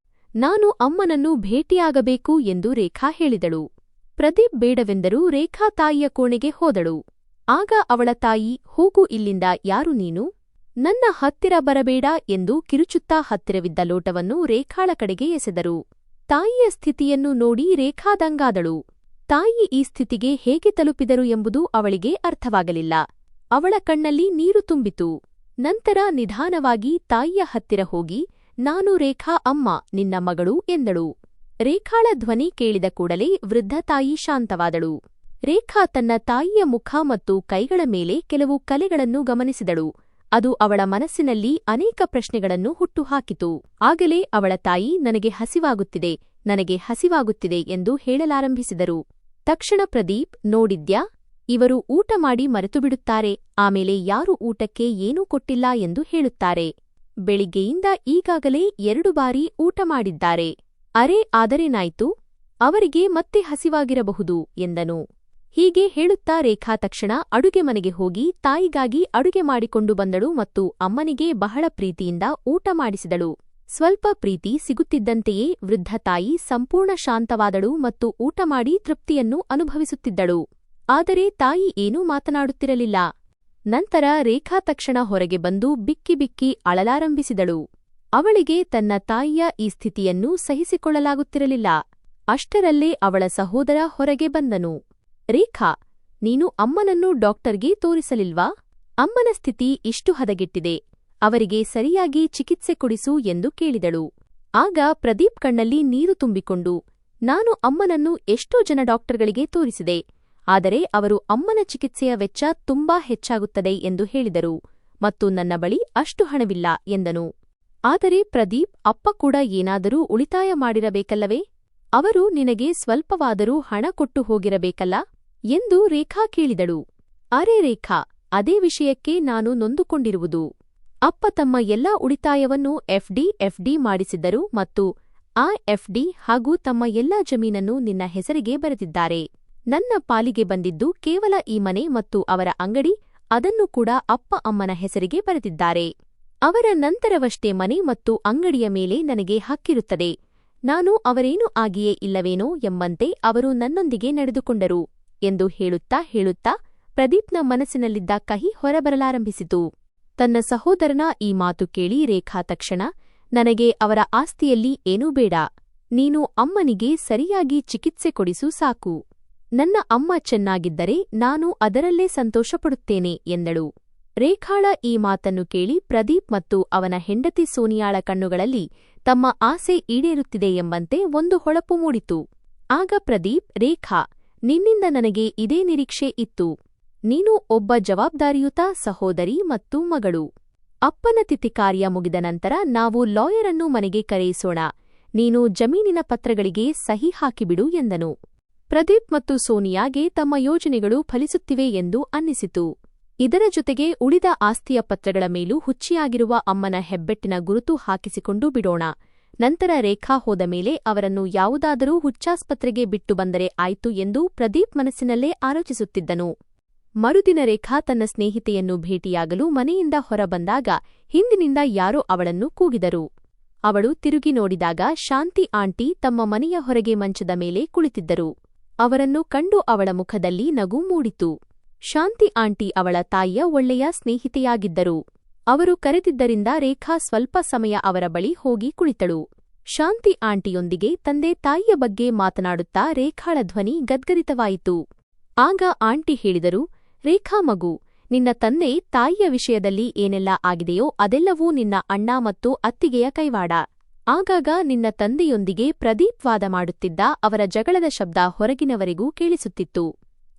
ನಾನು ಅಮ್ಮನನ್ನು ಭೇಟಿಯಾಗಬೇಕು ಎಂದು ರೇಖಾ ಹೇಳಿದಳು. ಪ್ರದೀಪ್ ಬೇಡವೆಂದರೂ ರೇಖಾ ತಾಯಿಯ ಕೋಣೆಗೆ ಹೋದಳು. ಆಗ ಅವಳ ತಾಯಿ, ಹೋಗು ಇಲ್ಲಿಂದ, ಯಾರು ನೀನು? ನನ್ನ ಹತ್ತಿರ ಬರಬೇಡ ಎಂದು ಕಿರುಚುತ್ತಾ ಹತ್ತಿರವಿದ್ದ ಲೋಟವನ್ನು ರೇಖಾಳ ಕಡೆಗೆ ಎಸೆದರು. ತಾಯಿಯ ಸ್ಥಿತಿಯನ್ನು ನೋಡಿ ರೇಖಾದಂಗಾದಳು. ತಾಯಿ ಈ ಸ್ಥಿತಿಗೆ ಹೇಗೆ ತಲುಪಿದರು ಎಂಬುದು ಅವಳಿಗೆ ಅರ್ಥವಾಗಲಿಲ್ಲ. ಅವಳ ಕಣ್ಣಲ್ಲಿ ನೀರು ತುಂಬಿತು. ನಂತರ ನಿಧಾನವಾಗಿ ತಾಯಿಯ ಹತ್ತಿರ ಹೋಗಿ, ನಾನು ರೇಖಾ ಅಮ್ಮ, ನಿನ್ನ ಮಗಳು ಎಂದಳು. ರೇಖಾಳ ಧ್ವನಿ ಕೇಳಿದ ಕೂಡಲೇ ವೃದ್ಧ ತಾಯಿ ಶಾಂತವಾದಳು. ರೇಖಾ ತನ್ನ ತಾಯಿಯ ಮುಖ ಮತ್ತು ಕೈಗಳ ಮೇಲೆ ಕೆಲವು ಕಲೆಗಳನ್ನು ಗಮನಿಸಿದಳು. ಅದು ಅವಳ ಮನಸ್ಸಿನಲ್ಲಿ ಅನೇಕ ಪ್ರಶ್ನೆಗಳನ್ನು ಹುಟ್ಟುಹಾಕಿತು. ಆಗಲೇ ಅವಳ ತಾಯಿ, ನನಗೆ ಹಸಿವಾಗುತ್ತಿದೆ, ನನಗೆ ಹಸಿವಾಗುತ್ತಿದೆ ಎಂದು ಹೇಳಲಾರಂಭಿಸಿದರು. ತಕ್ಷಣ ಪ್ರದೀಪ್, ನೋಡಿದ್ಯಾ, ಇವರು ಊಟ ಮಾಡಿ ಮರೆತುಬಿಡುತ್ತಾರೆ. ಆಮೇಲೆ ಯಾರೂ ಊಟಕ್ಕೆ ಏನೂ ಕೊಟ್ಟಿಲ್ಲ ಎಂದು ಹೇಳುತ್ತಾರೆ. ಬೆಳಿಗ್ಗೆಯಿಂದ ಈಗಾಗಲೇ 2 ಬಾರಿ ಊಟ ಮಾಡಿದ್ದಾರೆ. ಅರೆ, ಆದರೇನಾಯ್ತು? ಅವರಿಗೆ ಮತ್ತೆ ಹಸಿವಾಗಿರಬಹುದು ಎಂದನು. ಹೀಗೆ ಹೇಳುತ್ತಾ ರೇಖಾ ತಕ್ಷಣ ಅಡುಗೆ ಮನೆಗೆ ಹೋಗಿ ತಾಯಿಗಾಗಿ ಅಡುಗೆ ಮಾಡಿಕೊಂಡು ಬಂದಳು ಮತ್ತು ಅಮ್ಮನಿಗೆ ಬಹಳ ಪ್ರೀತಿಯಿಂದ ಊಟ ಮಾಡಿಸಿದಳು. ಸ್ವಲ್ಪ ಪ್ರೀತಿ ಸಿಗುತ್ತಿದ್ದಂತೆಯೇ ವೃದ್ಧ ತಾಯಿ ಸಂಪೂರ್ಣ ಶಾಂತವಾದಳು ಮತ್ತು ಊಟ ಮಾಡಿ ತೃಪ್ತಿಯನ್ನು ಅನುಭವಿಸುತ್ತಿದ್ದಳು. ಆದರೆ ತಾಯಿ ಏನೂ ಮಾತನಾಡುತ್ತಿರಲಿಲ್ಲ. ನಂತರ ರೇಖಾ ತಕ್ಷಣ ಹೊರಗೆ ಬಂದು ಬಿಕ್ಕಿ ಬಿಕ್ಕಿ ಅಳಲಾರಂಭಿಸಿದಳು. ಅವಳಿಗೆ ತನ್ನ ತಾಯಿಯ ಈ ಸ್ಥಿತಿಯನ್ನು ಸಹಿಸಿಕೊಳ್ಳಲಾಗುತ್ತಿರಲಿಲ್ಲ. ಅಷ್ಟರಲ್ಲೇ ಅವಳ ಸಹೋದರ ಹೊರಗೆ ಬಂದನು. ರೇಖಾ, ನೀನು ಅಮ್ಮನನ್ನು ಡಾಕ್ಟರ್ಗೆ ತೋರಿಸಲಿಲ್ವಾ? ಅಮ್ಮನ ಸ್ಥಿತಿ ಇಷ್ಟು ಹದಗೆಟ್ಟಿದೆ. ಅವರಿಗೆ ಸರಿಯಾಗಿ ಚಿಕಿತ್ಸೆ ಕೊಡಿಸು ಎಂದು ಕೇಳಿದಳು. ಆಗ ಪ್ರದೀಪ್ ಕಣ್ಣಲ್ಲಿ ನೀರು ತುಂಬಿಕೊಂಡು, ನಾನು ಅಮ್ಮನನ್ನು ಎಷ್ಟೋ ಜನ ಡಾಕ್ಟರ್ಗಳಿಗೆ ತೋರಿಸಿದೆ. ಆದರೆ ಅವರು ಅಮ್ಮನ ಚಿಕಿತ್ಸೆಯ ವೆಚ್ಚ ತುಂಬಾ ಹೆಚ್ಚಾಗುತ್ತದೆ ಎಂದು ಹೇಳಿದರು ಮತ್ತು ನನ್ನ ಬಳಿ ಅಷ್ಟು ಹಣವಿಲ್ಲ ಎಂದನು. ಆದರೆ ಪ್ರದೀಪ್ ಅಪ್ಪ ಕೂಡ ಏನಾದರೂ ಉಳಿತಾಯ ಮಾಡಿರಬೇಕಲ್ಲವೇ? ಅವರು ನಿನಗೆ ಸ್ವಲ್ಪವಾದರೂ ಹಣ ಕೊಟ್ಟು ಹೋಗಿರಬೇಕಲ್ಲ ಎಂದು ರೇಖಾ ಕೇಳಿದಳು. ಅರೆ ರೇಖಾ, ಅದೇ ವಿಷಯಕ್ಕೆ ನಾನು ನೊಂದುಕೊಂಡಿರುವುದು. ಅಪ್ಪ ತಮ್ಮ ಎಲ್ಲಾ ಉಳಿತಾಯವನ್ನು ಎಫ್ಡಿ ಮಾಡಿಸಿದ್ದರು ಮತ್ತು ಆ ಎಫ್ಡಿ ಹಾಗೂ ತಮ್ಮ ಎಲ್ಲಾ ಜಮೀನನ್ನು ನಿನ್ನ ಹೆಸರಿಗೆ ಬರೆದಿದ್ದಾರೆ. ನನ್ನ ಪಾಲಿಗೆ ಬಂದಿದ್ದು ಕೇವಲ ಈ ಮನೆ ಮತ್ತು ಅವರ ಅಂಗಡಿ, ಅದನ್ನು ಕೂಡ ಅಪ್ಪ ಅಮ್ಮನ ಹೆಸರಿಗೆ ಬರೆದಿದ್ದಾರೆ. ಅವರ ನಂತರವಷ್ಟೇ ಮನೆ ಮತ್ತು ಅಂಗಡಿಯ ಮೇಲೆ ನನಗೆ ಹಕ್ಕಿರುತ್ತದೆ. ನಾನು ಅವರೇನೂ ಆಗಿಯೇ ಇಲ್ಲವೇನೋ ಎಂಬಂತೆ ಅವರು ನನ್ನೊಂದಿಗೆ ನಡೆದುಕೊಂಡರು ಎಂದು ಹೇಳುತ್ತಾ ಪ್ರದೀಪ್ನ ಮನಸ್ಸಿನಲ್ಲಿದ್ದ ಕಹಿ ಹೊರಬರಲಾರಂಭಿಸಿತು. ತನ್ನ ಸಹೋದರನ ಈ ಮಾತು ಕೇಳಿ ರೇಖಾ ತಕ್ಷಣ, ನನಗೆ ಅವರ ಆಸ್ತಿಯಲ್ಲಿ ಏನೂ ಬೇಡ. ನೀನು ಅಮ್ಮನಿಗೆ ಸರಿಯಾಗಿ ಚಿಕಿತ್ಸೆ ಕೊಡಿಸು ಸಾಕು. ನನ್ನ ಅಮ್ಮ ಚೆನ್ನಾಗಿದ್ದರೆ ನಾನು ಅದರಲ್ಲೇ ಸಂತೋಷಪಡುತ್ತೇನೆ ಎಂದಳು. ರೇಖಾಳ ಈ ಮಾತನ್ನು ಕೇಳಿ ಪ್ರದೀಪ್ ಮತ್ತು ಅವನ ಹೆಂಡತಿ ಸೋನಿಯಾಳ ಕಣ್ಣುಗಳಲ್ಲಿ ತಮ್ಮ ಆಸೆ ಈಡೇರುತ್ತಿದೆ ಎಂಬಂತೆ ಒಂದು ಹೊಳಪು ಮೂಡಿತು. ಆಗ ಪ್ರದೀಪ್, ರೇಖಾ, ನಿನ್ನಿಂದ ನನಗೆ ಇದೇ ನಿರೀಕ್ಷೆ ಇತ್ತು. ನೀನು ಒಬ್ಬ ಜವಾಬ್ದಾರಿಯುತ ಸಹೋದರಿ ಮತ್ತು ಮಗಳು. ಅಪ್ಪನ ತಿಥಿ ಕಾರ್ಯ ಮುಗಿದ ನಂತರ ನಾವು ಲಾಯರನ್ನು ಮನೆಗೆ ಕರೆಯಿಸೋಣ. ನೀನು ಜಮೀನಿನ ಪತ್ರಗಳಿಗೆ ಸಹಿ ಹಾಕಿಬಿಡು ಎಂದನು. ಪ್ರದೀಪ್ ಮತ್ತು ಸೋನಿಯಾಗೆ ತಮ್ಮ ಯೋಜನೆಗಳು ಫಲಿಸುತ್ತಿವೆ ಎಂದು ಅನ್ನಿಸಿತು. ಇದರ ಜೊತೆಗೆ ಉಳಿದ ಆಸ್ತಿಯ ಪತ್ರಗಳ ಮೇಲೂ ಹುಚ್ಚಿಯಾಗಿರುವ ಅಮ್ಮನ ಹೆಬ್ಬೆಟ್ಟಿನ ಗುರುತು ಹಾಕಿಸಿಕೊಂಡು ಬಿಡೋಣ. ನಂತರ ರೇಖಾ ಹೋದ ಮೇಲೆ ಅವರನ್ನು ಯಾವುದಾದರೂ ಹುಚ್ಚಾಸ್ಪತ್ರೆಗೆ ಬಿಟ್ಟು ಬಂದರೆ ಆಯ್ತು ಎಂದು ಪ್ರದೀಪ್ ಮನಸ್ಸಿನಲ್ಲೇ ಆಲೋಚಿಸುತ್ತಿದ್ದನು. ಮರುದಿನ ರೇಖಾ ತನ್ನ ಸ್ನೇಹಿತೆಯನ್ನು ಭೇಟಿಯಾಗಲು ಮನೆಯಿಂದ ಹೊರಬಂದಾಗ ಹಿಂದಿನಿಂದ ಯಾರೋ ಅವಳನ್ನು ಕೂಗಿದರು. ಅವಳು ತಿರುಗಿ ನೋಡಿದಾಗ ಶಾಂತಿ ಆಂಟಿ ತಮ್ಮ ಮನೆಯ ಹೊರಗೆ ಮಂಚದ ಮೇಲೆ ಕುಳಿತಿದ್ದರು. ಅವರನ್ನು ಕಂಡು ಅವಳ ಮುಖದಲ್ಲಿ ನಗು ಮೂಡಿತು. ಶಾಂತಿ ಆಂಟಿ ಅವಳ ತಾಯಿಯ ಒಳ್ಳೆಯ ಸ್ನೇಹಿತೆಯಾಗಿದ್ದರು. ಅವರು ಕರೆದಿದ್ದರಿಂದ ರೇಖಾ ಸ್ವಲ್ಪ ಸಮಯ ಅವರ ಬಳಿ ಹೋಗಿ ಕುಳಿತಳು. ಶಾಂತಿ ಆಂಟಿಯೊಂದಿಗೆ ತಂದೆ ತಾಯಿಯ ಬಗ್ಗೆ ಮಾತನಾಡುತ್ತಾ ರೇಖಾಳ ಧ್ವನಿ ಗದ್ಗದಿತವಾಯಿತು. ಆಗ ಆಂಟಿ ಹೇಳಿದರು, ರೇಖಾ ಮಗು, ನಿನ್ನ ತಂದೆ ತಾಯಿಯ ವಿಷಯದಲ್ಲಿ ಏನೆಲ್ಲ ಆಗಿದೆಯೋ ಅದೆಲ್ಲವೂ ನಿನ್ನ ಅಣ್ಣ ಮತ್ತು ಅತ್ತಿಗೆಯ ಕೈವಾಡ. ಆಗಾಗ ನಿನ್ನ ತಂದೆಯೊಂದಿಗೆ ಪ್ರದೀಪ್ ವಾದ ಮಾಡುತ್ತಿದ್ದ ಅವರ ಜಗಳದ ಶಬ್ದ ಹೊರಗಿನವರೆಗೂ ಕೇಳಿಸುತ್ತಿತ್ತು.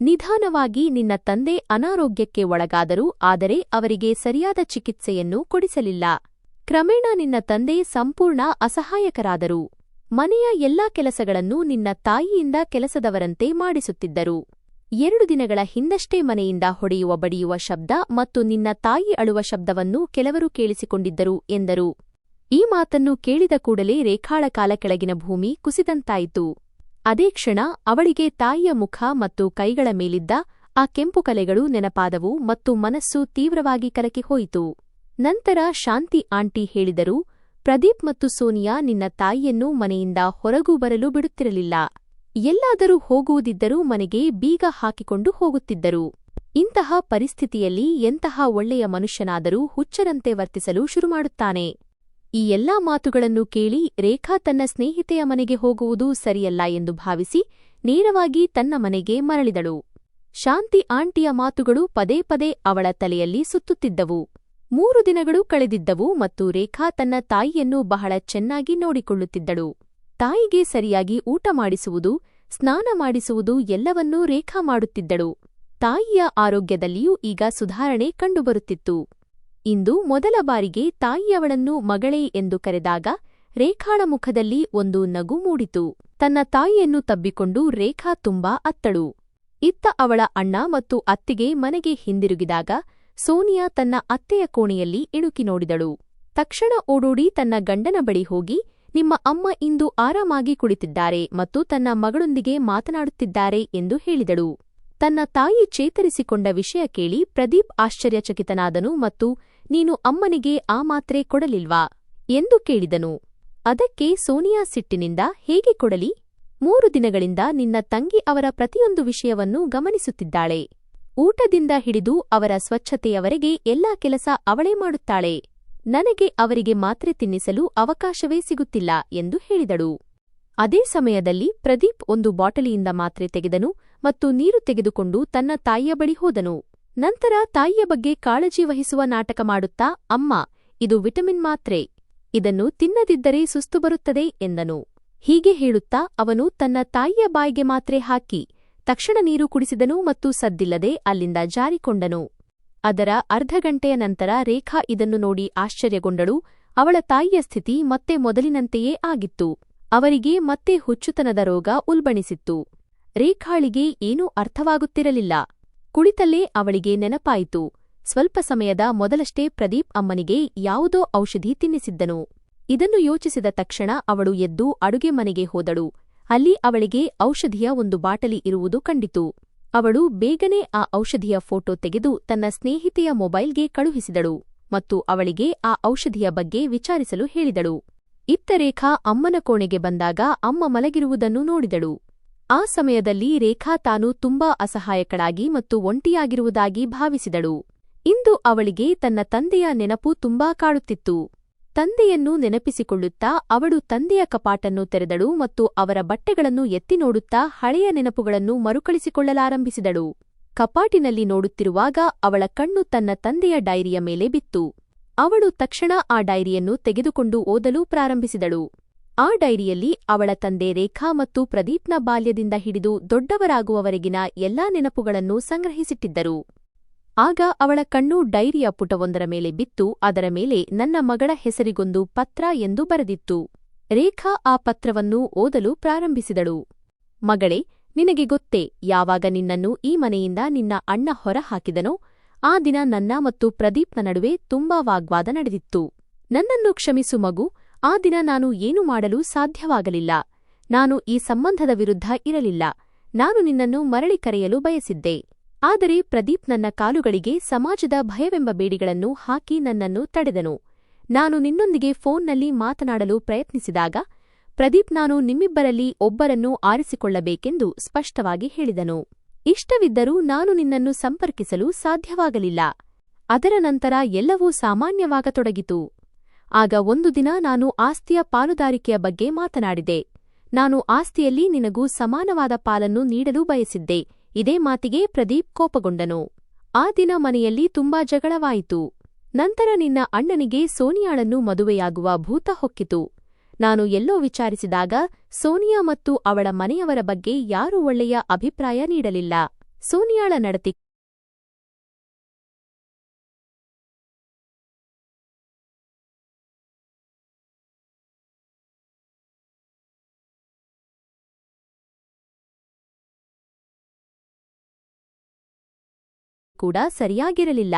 ನಿಧಾನವಾಗಿ ನಿನ್ನ ತಂದೆ ಅನಾರೋಗ್ಯಕ್ಕೆ ಒಳಗಾದರು, ಆದರೆ ಅವರಿಗೆ ಸರಿಯಾದ ಚಿಕಿತ್ಸೆಯನ್ನು ಕೊಡಿಸಲಿಲ್ಲ. ಕ್ರಮೇಣ ನಿನ್ನ ತಂದೆ ಸಂಪೂರ್ಣ ಅಸಹಾಯಕರಾದರು. ಮನೆಯ ಎಲ್ಲಾ ಕೆಲಸಗಳನ್ನು ನಿನ್ನ ತಾಯಿಯಿಂದ ಕೆಲಸದವರಂತೆ ಮಾಡಿಸುತ್ತಿದ್ದರು. 2 ದಿನಗಳ ಹಿಂದಷ್ಟೇ ಮನೆಯಿಂದ ಹೊಡೆಯುವ ಬಡಿಯುವ ಶಬ್ದ ಮತ್ತು ನಿನ್ನ ತಾಯಿ ಅಳುವ ಶಬ್ದವನ್ನು ಕೆಲವರು ಕೇಳಿಸಿಕೊಂಡಿದ್ದರು ಎಂದರು. ಈ ಮಾತನ್ನು ಕೇಳಿದ ಕೂಡಲೇ ರೇಖಾಳ ಕಾಲ ಕೆಳಗಿನ ಭೂಮಿ ಕುಸಿದಂತಾಯಿತು. ಅದೇ ಕ್ಷಣ ಅವಳಿಗೆ ತಾಯಿಯ ಮುಖ ಮತ್ತು ಕೈಗಳ ಮೇಲಿದ್ದ ಆ ಕೆಂಪು ಕಲೆಗಳು ನೆನಪಾದವು ಮತ್ತು ಮನಸ್ಸು ತೀವ್ರವಾಗಿ ಕಲಕಿಹೋಯಿತು. ನಂತರ ಶಾಂತಿ ಆಂಟಿ ಹೇಳಿದರು, ಪ್ರದೀಪ್ ಮತ್ತು ಸೋನಿಯಾ ನಿನ್ನ ತಾಯಿಯನ್ನು ಮನೆಯಿಂದ ಹೊರಗೂ ಬರಲು ಬಿಡುತ್ತಿರಲಿಲ್ಲ. ಎಲ್ಲಾದರೂ ಹೋಗುವುದಿದ್ದರೂ ಮನೆಗೆ ಬೀಗ ಹಾಕಿಕೊಂಡು ಹೋಗುತ್ತಿದ್ದರು. ಇಂತಹ ಪರಿಸ್ಥಿತಿಯಲ್ಲಿ ಎಂತಹ ಒಳ್ಳೆಯ ಮನುಷ್ಯನಾದರೂ ಹುಚ್ಚರಂತೆ ವರ್ತಿಸಲು ಶುರುಮಾಡುತ್ತಾನೆ. ಈ ಎಲ್ಲಾ ಮಾತುಗಳನ್ನು ಕೇಳಿ ರೇಖಾ ತನ್ನ ಸ್ನೇಹಿತೆಯ ಮನೆಗೆ ಹೋಗುವುದು ಸರಿಯಲ್ಲ ಎಂದು ಭಾವಿಸಿ ನೇರವಾಗಿ ತನ್ನ ಮನೆಗೆ ಮರಳಿದಳು. ಶಾಂತಿ ಆಂಟಿಯ ಮಾತುಗಳು ಪದೇ ಪದೇ ಅವಳ ತಲೆಯಲ್ಲಿ ಸುತ್ತುತ್ತಿದ್ದವು. 3 ದಿನಗಳು ಕಳೆದಿದ್ದವು ಮತ್ತು ರೇಖಾ ತನ್ನ ತಾಯಿಯನ್ನು ಬಹಳ ಚೆನ್ನಾಗಿ ನೋಡಿಕೊಳ್ಳುತ್ತಿದ್ದಳು. ತಾಯಿಗೆ ಸರಿಯಾಗಿ ಊಟ ಮಾಡಿಸುವುದು, ಸ್ನಾನ ಮಾಡಿಸುವುದು ಎಲ್ಲವನ್ನೂ ರೇಖಾ ಮಾಡುತ್ತಿದ್ದಳು. ತಾಯಿಯ ಆರೋಗ್ಯದಲ್ಲಿಯೂ ಈಗ ಸುಧಾರಣೆ ಕಂಡುಬರುತ್ತಿತ್ತು. ಇಂದು ಮೊದಲ ಬಾರಿಗೆ ತಾಯಿಯವಳನ್ನು ಮಗಳೇ ಎಂದು ಕರೆದಾಗ ರೇಖಾಳ ಮುಖದಲ್ಲಿ ಒಂದು ನಗು ಮೂಡಿತು. ತನ್ನ ತಾಯಿಯನ್ನು ತಬ್ಬಿಕೊಂಡು ರೇಖಾ ತುಂಬಾ ಅತ್ತಳು. ಇತ್ತ ಅವಳ ಅಣ್ಣ ಮತ್ತು ಅತ್ತಿಗೆ ಮನೆಗೆ ಹಿಂದಿರುಗಿದಾಗ ಸೋನಿಯಾ ತನ್ನ ಅತ್ತೆಯ ಕೋಣೆಯಲ್ಲಿ ಇಣುಕಿ ನೋಡಿದಳು. ತಕ್ಷಣ ಓಡೋಡಿ ತನ್ನ ಗಂಡನ ಬಳಿ ಹೋಗಿ, ನಿಮ್ಮ ಅಮ್ಮ ಇಂದು ಆರಾಮಾಗಿ ಕುಳಿತಿದ್ದಾರೆ ಮತ್ತು ತನ್ನ ಮಗಳೊಂದಿಗೆ ಮಾತನಾಡುತ್ತಿದ್ದಾರೆ ಎಂದು ಹೇಳಿದಳು. ತನ್ನ ತಾಯಿ ಚೇತರಿಸಿಕೊಂಡ ವಿಷಯ ಕೇಳಿ ಪ್ರದೀಪ್ ಆಶ್ಚರ್ಯಚಕಿತನಾದನು ಮತ್ತು ನೀನು ಅಮ್ಮನಿಗೆ ಆ ಮಾತ್ರೆ ಕೊಡಲಿಲ್ವಾ ಎಂದು ಕೇಳಿದನು. ಅದಕ್ಕೆ ಸೋನಿಯಾ ಸಿಟ್ಟಿನಿಂದ, ಹೇಗೆ ಕೊಡಲಿ? 3 ದಿನಗಳಿಂದ ನಿನ್ನ ತಂಗಿ ಅವರ ಪ್ರತಿಯೊಂದು ವಿಷಯವನ್ನೂ ಗಮನಿಸುತ್ತಿದ್ದಾಳೆ. ಊಟದಿಂದ ಹಿಡಿದು ಅವರ ಸ್ವಚ್ಛತೆಯವರೆಗೆ ಎಲ್ಲಾ ಕೆಲಸ ಅವಳೇ ಮಾಡುತ್ತಾಳೆ. ನನಗೆ ಅವರಿಗೆ ಮಾತ್ರೆ ತಿನ್ನಿಸಲು ಅವಕಾಶವೇ ಸಿಗುತ್ತಿಲ್ಲ ಎಂದು ಹೇಳಿದಳು. ಅದೇ ಸಮಯದಲ್ಲಿ ಪ್ರದೀಪ್ ಒಂದು ಬಾಟಲಿಯಿಂದ ಮಾತ್ರೆ ತೆಗೆದನು ಮತ್ತು ನೀರು ತೆಗೆದುಕೊಂಡು ತನ್ನ ತಾಯಿಯ ಬಳಿ ಹೋದನು. ನಂತರ ತಾಯಿಯ ಬಗ್ಗೆ ಕಾಳಜಿ ವಹಿಸುವ ನಾಟಕ ಮಾಡುತ್ತಾ, ಅಮ್ಮ, ಇದು ವಿಟಮಿನ್ ಮಾತ್ರೆ. ಇದನ್ನು ತಿನ್ನದಿದ್ದರೆ ಸುಸ್ತು ಬರುತ್ತದೆ ಎಂದನು. ಹೀಗೆ ಹೇಳುತ್ತಾ ಅವನು ತನ್ನ ತಾಯಿಯ ಬಾಯಿಗೆ ಮಾತ್ರೆ ಹಾಕಿ ತಕ್ಷಣ ನೀರು ಕುಡಿಸಿದನು ಮತ್ತು ಸದ್ದಿಲ್ಲದೆ ಅಲ್ಲಿಂದ ಜಾರಿಕೊಂಡನು. ಅದರ ಅರ್ಧ ಗಂಟೆಯ ನಂತರ ರೇಖಾ ಇದನ್ನು ನೋಡಿ ಆಶ್ಚರ್ಯಗೊಂಡಳು. ಅವಳ ತಾಯಿಯ ಸ್ಥಿತಿ ಮತ್ತೆ ಮೊದಲಿನಂತೆಯೇ ಆಗಿತ್ತು. ಅವರಿಗೆ ಮತ್ತೆ ಹುಚ್ಚುತನದ ರೋಗ ಉಲ್ಬಣಿಸಿತ್ತು. ರೇಖಾಳಿಗೆ ಏನೂ ಅರ್ಥವಾಗುತ್ತಿರಲಿಲ್ಲ. ಕುಳಿತಲ್ಲೇ ಅವಳಿಗೆ ನೆನಪಾಯಿತು. ಸ್ವಲ್ಪ ಸಮಯದ ಮೊದಲಷ್ಟೇ ಪ್ರದೀಪ್ ಅಮ್ಮನಿಗೆ ಯಾವುದೋ ಔಷಧಿ ತಿನ್ನಿಸಿದ್ದನು. ಇದನ್ನು ಯೋಚಿಸಿದ ತಕ್ಷಣ ಅವಳು ಎದ್ದು ಅಡುಗೆ ಮನೆಗೆ ಹೋದಳು. ಅಲ್ಲಿ ಅವಳಿಗೆ ಔಷಧಿಯ ಒಂದು ಬಾಟಲಿ ಇರುವುದು ಕಂಡಿತು. ಅವಳು ಬೇಗನೆ ಆ ಔಷಧಿಯ ಫೋಟೋ ತೆಗೆದು ತನ್ನ ಸ್ನೇಹಿತೆಯ ಮೊಬೈಲ್ಗೆ ಕಳುಹಿಸಿದಳು ಮತ್ತು ಅವಳಿಗೆ ಆ ಔಷಧಿಯ ಬಗ್ಗೆ ವಿಚಾರಿಸಲು ಹೇಳಿದಳು. ಇತ್ತ ರೇಖಾ ಅಮ್ಮನ ಕೋಣೆಗೆ ಬಂದಾಗ ಅಮ್ಮ ಮಲಗಿರುವುದನ್ನು ನೋಡಿದಳು. ಆ ಸಮಯದಲ್ಲಿ ರೇಖಾ ತಾನು ತುಂಬಾ ಅಸಹಾಯಕಳಾಗಿ ಮತ್ತು ಒಂಟಿಯಾಗಿರುವುದಾಗಿ ಭಾವಿಸಿದಳು. ಇಂದು ಅವಳಿಗೆ ತನ್ನ ತಂದೆಯ ನೆನಪು ತುಂಬಾ ಕಾಡುತ್ತಿತ್ತು. ತಂದೆಯನ್ನು ನೆನಪಿಸಿಕೊಳ್ಳುತ್ತಾ ಅವಳು ತಂದೆಯ ಕಪಾಟನ್ನು ತೆರೆದಳು ಮತ್ತು ಅವರ ಬಟ್ಟೆಗಳನ್ನು ಎತ್ತಿ ನೋಡುತ್ತಾ ಹಳೆಯ ನೆನಪುಗಳನ್ನು ಮರುಕಳಿಸಿಕೊಳ್ಳಲಾರಂಭಿಸಿದಳು. ಕಪಾಟಿನಲ್ಲಿ ನೋಡುತ್ತಿರುವಾಗ ಅವಳ ಕಣ್ಣು ತನ್ನ ತಂದೆಯ ಡೈರಿಯ ಮೇಲೆ ಬಿತ್ತು. ಅವಳು ತಕ್ಷಣ ಆ ಡೈರಿಯನ್ನು ತೆಗೆದುಕೊಂಡು ಓದಲು ಪ್ರಾರಂಭಿಸಿದಳು. ಆ ಡೈರಿಯಲ್ಲಿ ಅವಳ ತಂದೆ ರೇಖಾ ಮತ್ತು ಪ್ರದೀಪ್ನ ಬಾಲ್ಯದಿಂದ ಹಿಡಿದು ದೊಡ್ಡವರಾಗುವವರೆಗಿನ ಎಲ್ಲಾ ನೆನಪುಗಳನ್ನು ಸಂಗ್ರಹಿಸಿಟ್ಟಿದ್ದರು. ಆಗ ಅವಳ ಕಣ್ಣು ಡೈರಿಯ ಪುಟವೊಂದರ ಮೇಲೆ ಬಿತ್ತು. ಅದರ ಮೇಲೆ ನನ್ನ ಮಗಳ ಹೆಸರಿಗೊಂದು ಪತ್ರ ಎಂದು ಬರೆದಿತ್ತು. ರೇಖಾ ಆ ಪತ್ರವನ್ನು ಓದಲು ಪ್ರಾರಂಭಿಸಿದಳು. ಮಗಳೇ, ನಿನಗೆ ಗೊತ್ತೇ, ಯಾವಾಗ ನಿನ್ನನ್ನು ಈ ಮನೆಯಿಂದ ನಿನ್ನ ಅಣ್ಣ ಹೊರ ಹಾಕಿದನೋ ಆ ದಿನ ನನ್ನ ಮತ್ತು ಪ್ರದೀಪ್ನ ನಡುವೆ ತುಂಬಾ ವಾಗ್ವಾದ ನಡೆದಿತ್ತು. ನನ್ನನ್ನು ಕ್ಷಮಿಸು ಮಗು. ಆ ದಿನ ನಾನು ಏನೂ ಮಾಡಲು ಸಾಧ್ಯವಾಗಲಿಲ್ಲ. ನಾನು ಈ ಸಂಬಂಧದ ವಿರುದ್ಧ ಇರಲಿಲ್ಲ. ನಾನು ನಿನ್ನನ್ನು ಮರಳಿ ಕರೆಯಲು ಬಯಸಿದ್ದೆ. ಆದರೆ ಪ್ರದೀಪ್ ನನ್ನ ಕಾಲುಗಳಿಗೆ ಸಮಾಜದ ಭಯವೆಂಬ ಬೇಡಿಗಳನ್ನು ಹಾಕಿ ನನ್ನನ್ನು ತಡೆದನು. ನಾನು ನಿನ್ನೊಂದಿಗೆ ಫೋನ್ನಲ್ಲಿ ಮಾತನಾಡಲು ಪ್ರಯತ್ನಿಸಿದಾಗ ಪ್ರದೀಪ್ ನಾನು ನಿಮ್ಮಿಬ್ಬರಲ್ಲಿ ಒಬ್ಬರನ್ನು ಆರಿಸಿಕೊಳ್ಳಬೇಕೆಂದು ಸ್ಪಷ್ಟವಾಗಿ ಹೇಳಿದನು. ಇಷ್ಟವಿದ್ದರೂ ನಾನು ನಿನ್ನನ್ನು ಸಂಪರ್ಕಿಸಲು ಸಾಧ್ಯವಾಗಲಿಲ್ಲ. ಅದರ ನಂತರ ಎಲ್ಲವೂ ಸಾಮಾನ್ಯವಾಗತೊಡಗಿತು. ಆಗ ಒಂದು ದಿನ ನಾನು ಆಸ್ತಿಯ ಪಾಲುದಾರಿಕೆಯ ಬಗ್ಗೆ ಮಾತನಾಡಿದೆ. ನಾನು ಆಸ್ತಿಯಲ್ಲಿ ನಿನಗೂ ಸಮಾನವಾದ ಪಾಲನ್ನು ನೀಡಲು ಬಯಸಿದ್ದೆ. ಇದೇ ಮಾತಿಗೆ ಪ್ರದೀಪ್ ಕೋಪಗೊಂಡನು. ಆ ದಿನ ಮನೆಯಲ್ಲಿ ತುಂಬಾ ಜಗಳವಾಯಿತು. ನಂತರ ನಿನ್ನ ಅಣ್ಣನಿಗೆ ಸೋನಿಯಾಳನ್ನು ಮದುವೆಯಾಗುವ ಭೂತ ಹೊಕ್ಕಿತು. ನಾನು ಎಲ್ಲೋ ವಿಚಾರಿಸಿದಾಗ ಸೋನಿಯಾ ಮತ್ತು ಅವಳ ಮನೆಯವರ ಬಗ್ಗೆ ಯಾರೂ ಒಳ್ಳೆಯ ಅಭಿಪ್ರಾಯ ನೀಡಲಿಲ್ಲ. ಸೋನಿಯಾಳ ನಡತೆ ಕೂಡ ಸರಿಯಾಗಿರಲಿಲ್ಲ.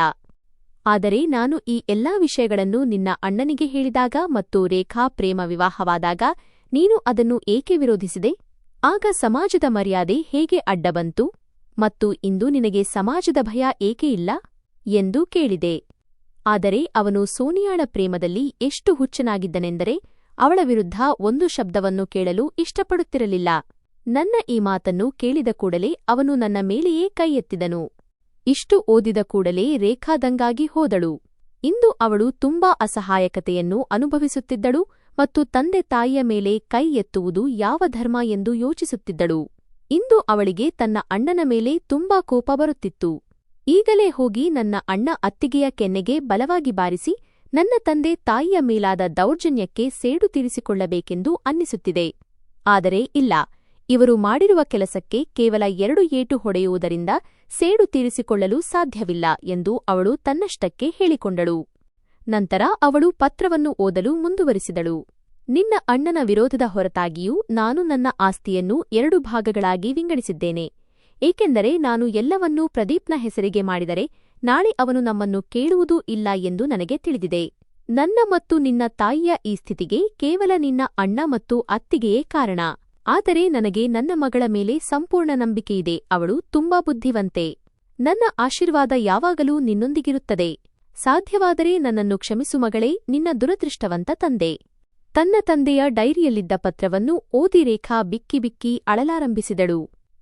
ಆದರೆ ನಾನು ಈ ಎಲ್ಲಾ ವಿಷಯಗಳನ್ನು ನಿನ್ನ ಅಣ್ಣನಿಗೆ ಹೇಳಿದಾಗ ಮತ್ತು ರೇಖಾ ಪ್ರೇಮ ವಿವಾಹವಾದಾಗ ನೀನು ಅದನ್ನು ಏಕೆ ವಿರೋಧಿಸಿದೆ? ಆಗ ಸಮಾಜದ ಮರ್ಯಾದೆ ಹೇಗೆ ಅಡ್ಡ ಬಂತು? ಮತ್ತು ಇಂದು ನಿನಗೆ ಸಮಾಜದ ಭಯ ಏಕೆ ಇಲ್ಲ ಎಂದು ಕೇಳಿದೆ. ಆದರೆ ಅವನು ಸೋನಿಯಾಳ ಪ್ರೇಮದಲ್ಲಿ ಎಷ್ಟು ಹುಚ್ಚನಾಗಿದ್ದನೆಂದರೆ ಅವಳ ವಿರುದ್ಧ ಒಂದು ಶಬ್ದವನ್ನು ಕೇಳಲು ಇಷ್ಟಪಡುತ್ತಿರಲಿಲ್ಲ. ನನ್ನ ಈ ಮಾತನ್ನು ಕೇಳಿದ ಕೂಡಲೇ ಅವನು ನನ್ನ ಮೇಲೆಯೇ ಕೈ ಎತ್ತಿದನು. ಇಷ್ಟು ಓದಿದ ಕೂಡಲೇ ರೇಖಾದಂಗಾಗಿ ಹೋದಳು. ಇಂದು ಅವಳು ತುಂಬಾ ಅಸಹಾಯಕತೆಯನ್ನು ಅನುಭವಿಸುತ್ತಿದ್ದಳು ಮತ್ತು ತಂದೆ ತಾಯಿಯ ಮೇಲೆ ಕೈ ಎತ್ತುವುದು ಯಾವ ಧರ್ಮ ಎಂದು ಯೋಚಿಸುತ್ತಿದ್ದಳು. ಇಂದು ಅವಳಿಗೆ ತನ್ನ ಅಣ್ಣನ ಮೇಲೆ ತುಂಬಾ ಕೋಪ ಬರುತ್ತಿತ್ತು. ಈಗಲೇ ಹೋಗಿ ನನ್ನ ಅಣ್ಣ ಅತ್ತಿಗೆಯ ಕೆನ್ನೆಗೆ ಬಲವಾಗಿ ಬಾರಿಸಿ ನನ್ನ ತಂದೆ ತಾಯಿಯ ಮೇಲಾದ ದೌರ್ಜನ್ಯಕ್ಕೆ ಸೇಡು ತೀರಿಸಿಕೊಳ್ಳಬೇಕೆಂದು ಅನ್ನಿಸುತ್ತಿದೆ. ಆದರೆ ಇಲ್ಲ, ಇವರು ಮಾಡಿರುವ ಕೆಲಸಕ್ಕೆ ಕೇವಲ 2 ಏಟು ಹೊಡೆಯುವುದರಿಂದ ಸೇಡು ತೀರಿಸಿಕೊಳ್ಳಲು ಸಾಧ್ಯವಿಲ್ಲ ಎಂದು ಅವಳು ತನ್ನಷ್ಟಕ್ಕೆ ಹೇಳಿಕೊಂಡಳು. ನಂತರ ಅವಳು ಪತ್ರವನ್ನು ಓದಲು ಮುಂದುವರಿಸಿದಳು. ನಿನ್ನ ಅಣ್ಣನ ವಿರೋಧದ ಹೊರತಾಗಿಯೂ ನಾನು ನನ್ನ ಆಸ್ತಿಯನ್ನು 2 ಭಾಗಗಳಾಗಿ ವಿಂಗಡಿಸಿದ್ದೇನೆ. ಏಕೆಂದರೆ ನಾನು ಎಲ್ಲವನ್ನೂ ಪ್ರದೀಪ್ನ ಹೆಸರಿಗೆ ಮಾಡಿದರೆ ನಾಳೆ ಅವನು ನಮ್ಮನ್ನು ಕೇಳುವುದೂ ಇಲ್ಲ ಎಂದು ನನಗೆ ತಿಳಿದಿದೆ. ನನ್ನ ಮತ್ತು ನಿನ್ನ ತಾಯಿಯ ಈ ಸ್ಥಿತಿಗೆ ಕೇವಲ ನಿನ್ನ ಅಣ್ಣ ಮತ್ತು ಅತ್ತಿಗೆಯೇ ಕಾರಣ. ಆದರೆ ನನಗೆ ನನ್ನ ಮಗಳ ಮೇಲೆ ಸಂಪೂರ್ಣ ನಂಬಿಕೆಯಿದೆ. ಅವಳು ತುಂಬಾ ಬುದ್ಧಿವಂತೆ. ನನ್ನ ಆಶೀರ್ವಾದ ಯಾವಾಗಲೂ ನಿನ್ನೊಂದಿಗಿರುತ್ತದೆ. ಸಾಧ್ಯವಾದರೆ ನನ್ನನ್ನು ಕ್ಷಮಿಸು ಮಗಳೇ, ನಿನ್ನ ದುರದೃಷ್ಟವಂತ ತಂದೆ. ತನ್ನ ತಂದೆಯ ಡೈರಿಯಲ್ಲಿದ್ದ ಪತ್ರವನ್ನು ಓದಿ ರೇಖಾ ಬಿಕ್ಕಿ ಬಿಕ್ಕಿ ಅಳಲಾರಂಭಿಸಿದಳು.